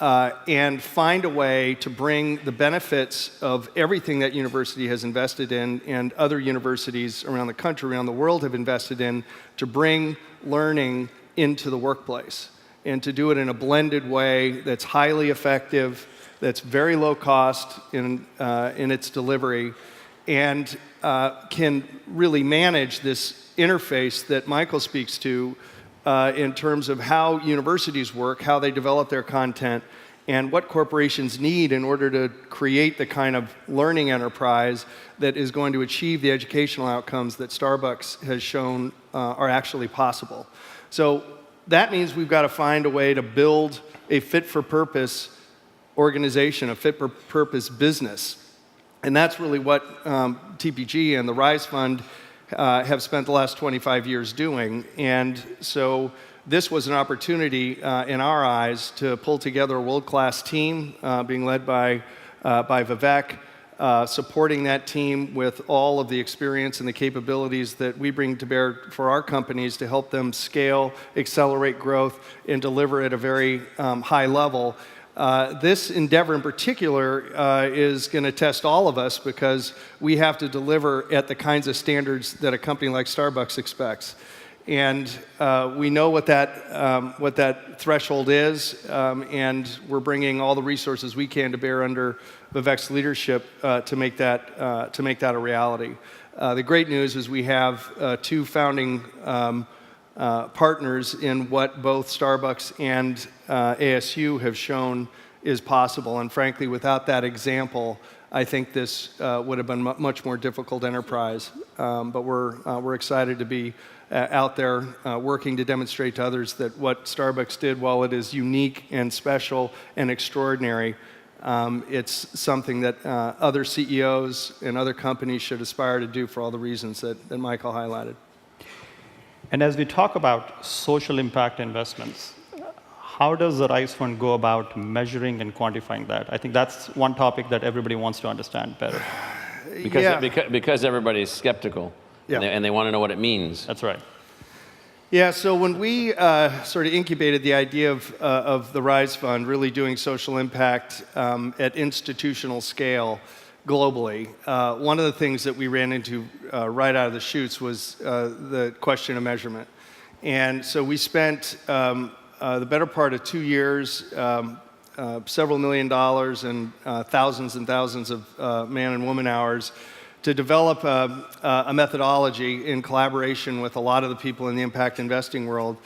and find a way to bring the benefits of everything that university has invested in and other universities around the country, around the world have invested in, to bring learning into the workplace, and to do it in a blended way that's highly effective, that's very low cost in its delivery, and can really manage this interface that Michael speaks to in terms of how universities work, how they develop their content, and what corporations need in order to create the kind of learning enterprise that is going to achieve the educational outcomes that Starbucks has shown are actually possible. So that means we've got to find a way to build a fit-for-purpose organization, a fit-for-purpose business. And that's really what TPG and the Rise Fund have spent the last 25 years doing. And so this was an opportunity in our eyes to pull together a world-class team being led by Vivek, supporting that team with all of the experience and the capabilities that we bring to bear for our companies to help them scale, accelerate growth, and deliver at a very high level. This endeavor in particular is going to test all of us because we have to deliver at the kinds of standards that a company like Starbucks expects. And we know what that threshold is, and we're bringing all the resources we can to bear under Vivek's leadership to make that a reality. The great news is we have two founding partners in what both Starbucks and ASU have shown is possible. And frankly, without that example, I think this would have been a much more difficult enterprise. But we're excited to be out there working to demonstrate to others that what Starbucks did, while it is unique and special and extraordinary, it's something that other CEOs and other companies should aspire to do for all the reasons that Michael highlighted. And as we talk about social impact investments, how does the Rise Fund go about measuring and quantifying that? I think that's one topic that everybody wants to understand better. Because everybody's skeptical, and they want to know what it means. That's right. Yeah, so when we sort of incubated the idea of the Rise Fund, really doing social impact at institutional scale globally, one of the things that we ran into right out of the chutes was the question of measurement. And so we spent the better part of 2 years, several $1 million and thousands of man and woman hours to develop a methodology in collaboration with a lot of the people in the impact investing world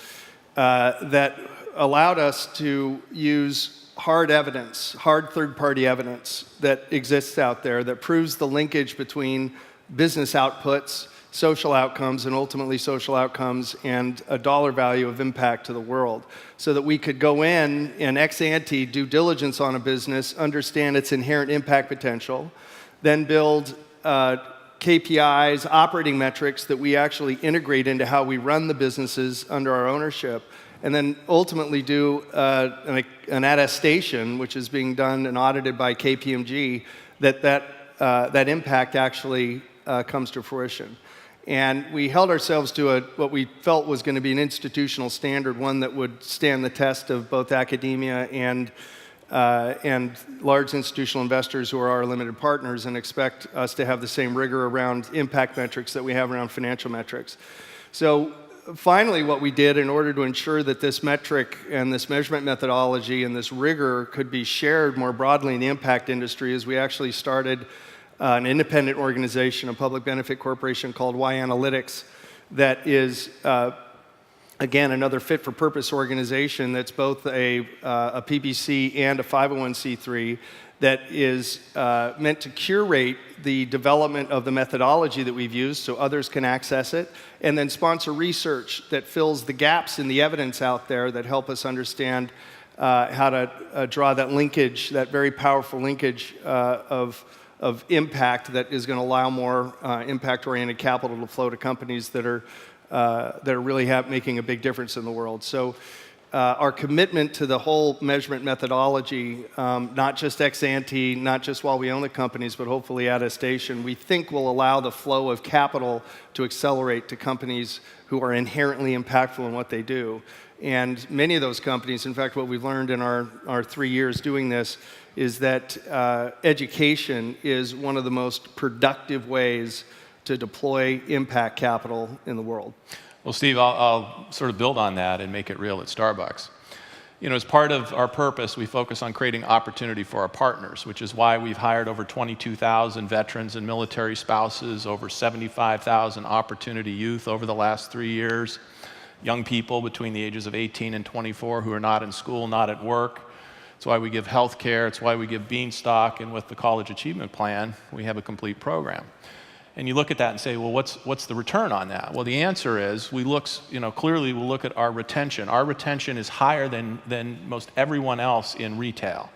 that allowed us to use hard evidence, hard third-party evidence that exists out there that proves the linkage between business outputs, social outcomes, and ultimately social outcomes and a dollar value of impact to the world, so that we could go in and ex ante due diligence on a business, understand its inherent impact potential, then build KPIs, operating metrics that we actually integrate into how we run the businesses under our ownership, and then ultimately do an attestation, which is being done and audited by KPMG, that impact actually comes to fruition. And we held ourselves to what we felt was going to be an institutional standard, one that would stand the test of both academia and large institutional investors who are our limited partners, and expect us to have the same rigor around impact metrics that we have around financial metrics. So finally, what we did in order to ensure that this metric and this measurement methodology and this rigor could be shared more broadly in the impact industry is we actually started an independent organization, a public benefit corporation called Y Analytics, that is again, another fit-for-purpose organization that's both a PBC and a 501c3 that is meant to curate the development of the methodology that we've used so others can access it, and then sponsor research that fills the gaps in the evidence out there that help us understand how to draw that linkage, that very powerful linkage of impact that is going to allow more impact-oriented capital to flow to companies that are really making a big difference in the world. So our commitment to the whole measurement methodology, not just ex ante, not just while we own the companies, but hopefully attestation, we think will allow the flow of capital to accelerate to companies who are inherently impactful in what they do. And many of those companies, in fact, what we've learned in our 3 years doing this is that education is one of the most productive ways to deploy impact capital in the world. Well, Steve, I'll sort of build on that and make it real at Starbucks. You know, as part of our purpose, we focus on creating opportunity for our partners, which is why we've hired over 22,000 veterans and military spouses, over 75,000 opportunity youth over the last 3 years, young people between the ages of 18 and 24 who are not in school, not at work. It's why we give health care. It's why we give Beanstalk, and with the College Achievement Plan, we have a complete program. And you look at that and say, well, what's the return on that? Well, the answer is clearly we'll look at our retention. Our retention is higher than most everyone else in retail.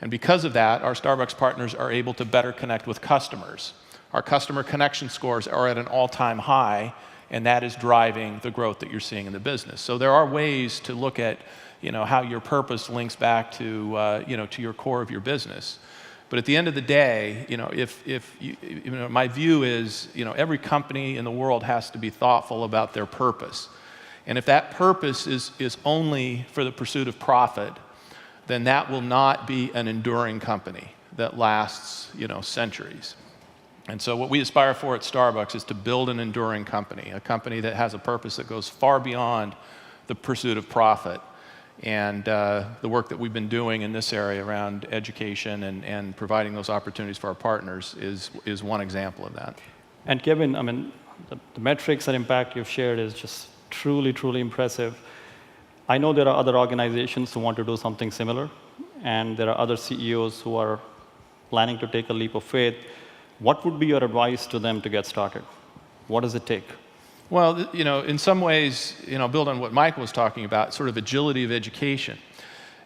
And because of that, our Starbucks partners are able to better connect with customers. Our customer connection scores are at an all-time high, and that is driving the growth that you're seeing in the business. So there are ways to look at how your purpose links back to your core of your business. But at the end of the day, my view is, every company in the world has to be thoughtful about their purpose. And if that purpose is only for the pursuit of profit, then that will not be an enduring company that lasts, centuries. And so what we aspire for at Starbucks is to build an enduring company, a company that has a purpose that goes far beyond the pursuit of profit. And the work that we've been doing in this area around education and providing those opportunities for our partners is one example of that. And Kevin, I mean, the metrics and impact you've shared is just truly, truly impressive. I know there are other organizations who want to do something similar, and there are other CEOs who are planning to take a leap of faith. What would be your advice to them to get started? What does it take? Well, you know, in some ways, you know, build on what Michael was talking about, sort of agility of education.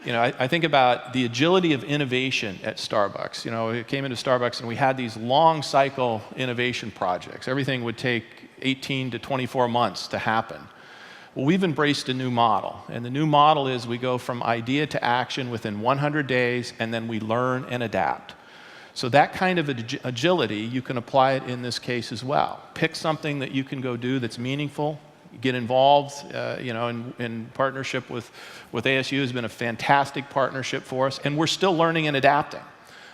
You know, I think about the agility of innovation at Starbucks. You know, we came into Starbucks and we had these long cycle innovation projects. Everything would take 18 to 24 months to happen. Well, we've embraced a new model, and the new model is we go from idea to action within 100 days, and then we learn and adapt. So that kind of agility, you can apply it in this case as well. Pick something that you can go do that's meaningful, get involved, you know, in partnership with ASU has been a fantastic partnership for us, and we're still learning and adapting.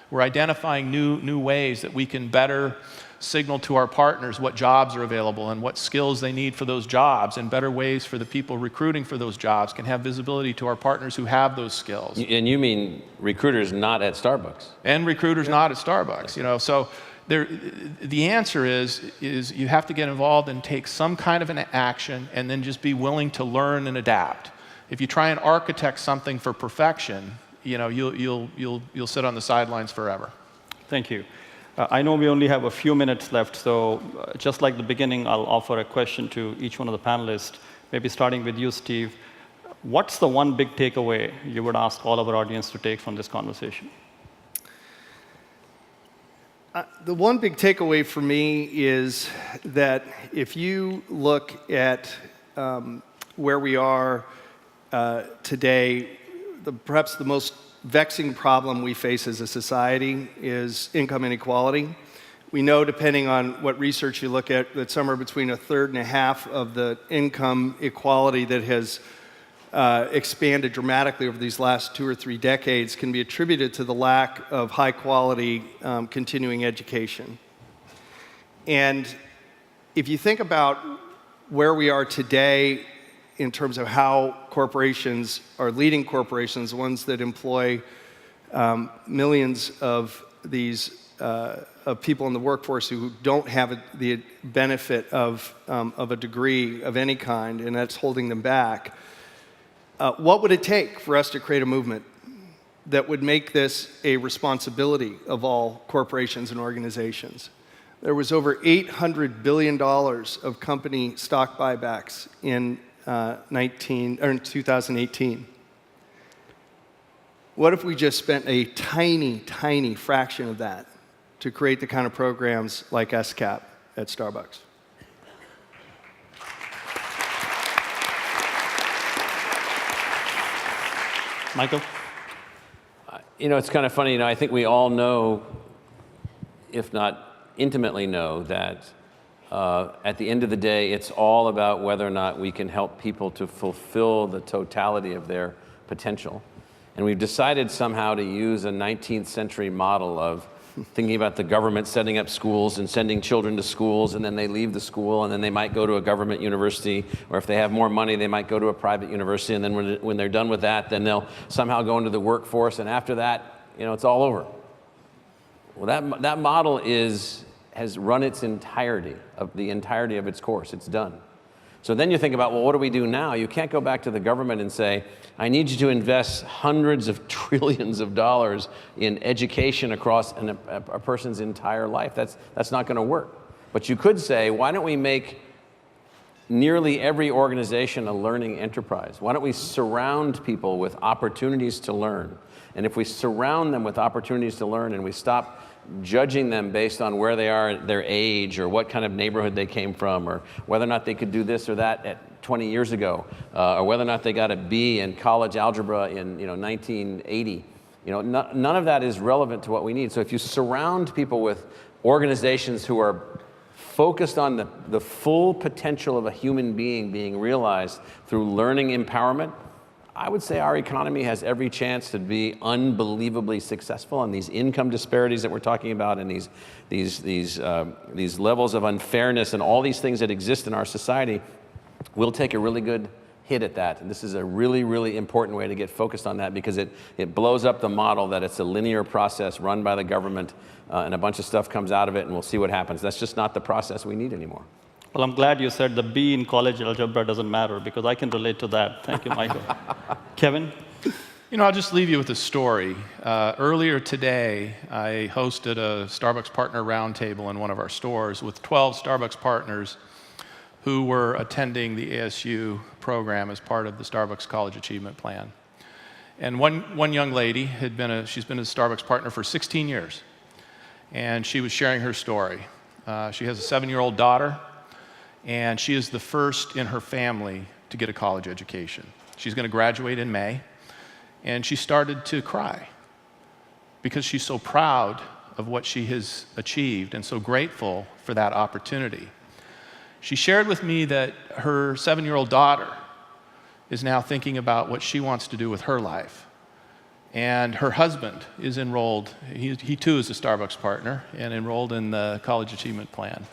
We're identifying new ways that we can better signal to our partners what jobs are available and what skills they need for those jobs, and better ways for the people recruiting for those jobs can have visibility to our partners who have those skills. And you mean recruiters not at Starbucks? And recruiters not at Starbucks, you know. So the answer is you have to get involved and take some kind of an action, and then just be willing to learn and adapt. If you try and architect something for perfection, you know, you'll sit on the sidelines forever. Thank you. I know we only have a few minutes left, so just like the beginning, I'll offer a question to each one of the panelists, maybe starting with you, Steve. What's the one big takeaway you would ask all of our audience to take from this conversation? The one big takeaway for me is that if you look at where we are today, perhaps the most vexing problem we face as a society is income inequality. We know, depending on what research you look at, that somewhere between 1/3 and 1/2 of the income equality that has expanded dramatically over these last 2 or 3 decades can be attributed to the lack of high-quality continuing education. And if you think about where we are today in terms of how corporations are leading corporations, ones that employ millions of these of people in the workforce who don't have the benefit of a degree of any kind, and that's holding them back. What would it take for us to create a movement that would make this a responsibility of all corporations and organizations? There was over $800 billion of company stock buybacks in 2018. What if we just spent a tiny, tiny fraction of that to create the kind of programs like SCAP at Starbucks? Michael? You know, it's kind of funny. You know, I think we all know, if not intimately know, that at the end of the day, it's all about whether or not we can help people to fulfill the totality of their potential. And we've decided somehow to use a 19th century model of thinking about the government setting up schools and sending children to schools, and then they leave the school, and then they might go to a government university, or if they have more money, they might go to a private university, and then when they're done with that, then they'll somehow go into the workforce, and after that, you know, it's all over. Well, that model has run its entirety of its course. It's done. So then you think about, well, what do we do now? You can't go back to the government and say, I need you to invest hundreds of trillions of dollars in education across a person's entire life. That's not going to work. But you could say, why don't we make nearly every organization a learning enterprise? Why don't we surround people with opportunities to learn? And if we surround them with opportunities to learn, and we stop judging them based on where they are, their age, or what kind of neighborhood they came from, or whether or not they could do this or that at 20 years ago, or whether or not they got a B in college algebra in 1980. None of that is relevant to what we need. So if you surround people with organizations who are focused on the full potential of a human being realized through learning empowerment, I would say our economy has every chance to be unbelievably successful, and these income disparities that we're talking about, and these levels of unfairness, and all these things that exist in our society, will take a really good hit at that. And this is a really, really important way to get focused on that, because it blows up the model that it's a linear process run by the government, and a bunch of stuff comes out of it, and we'll see what happens. That's just not the process we need anymore. Well, I'm glad you said the B in college algebra doesn't matter, because I can relate to that. Thank you, Michael. Kevin? You know, I'll just leave you with a story. Earlier today, I hosted a Starbucks partner roundtable in one of our stores with 12 Starbucks partners who were attending the ASU program as part of the Starbucks College Achievement Plan. And one young lady she's been a Starbucks partner for 16 years, and she was sharing her story. She has a 7-year-old daughter, and she is the first in her family to get a college education. She's going to graduate in May, and she started to cry because she's so proud of what she has achieved and so grateful for that opportunity. She shared with me that her 7-year-old daughter is now thinking about what she wants to do with her life. And her husband is enrolled, he too is a Starbucks partner, and enrolled in the College Achievement Plan.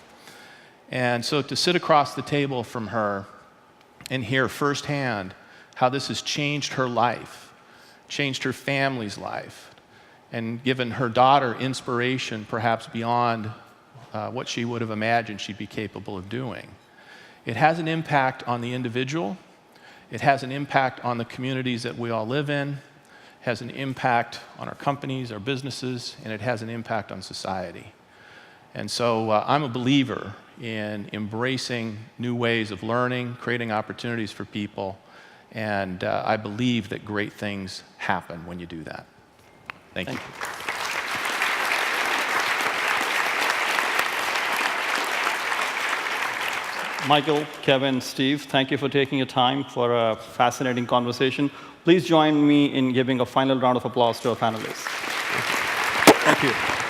And so to sit across the table from her and hear firsthand how this has changed her life, changed her family's life, and given her daughter inspiration perhaps beyond what she would have imagined she'd be capable of doing. It has an impact on the individual, it has an impact on the communities that we all live in, it has an impact on our companies, our businesses, and it has an impact on society. And so I'm a believer in embracing new ways of learning, creating opportunities for people, and I believe that great things happen when you do that. Thank you. Michael, Kevin, Steve, thank you for taking your time for a fascinating conversation. Please join me in giving a final round of applause to our panelists. Thank you.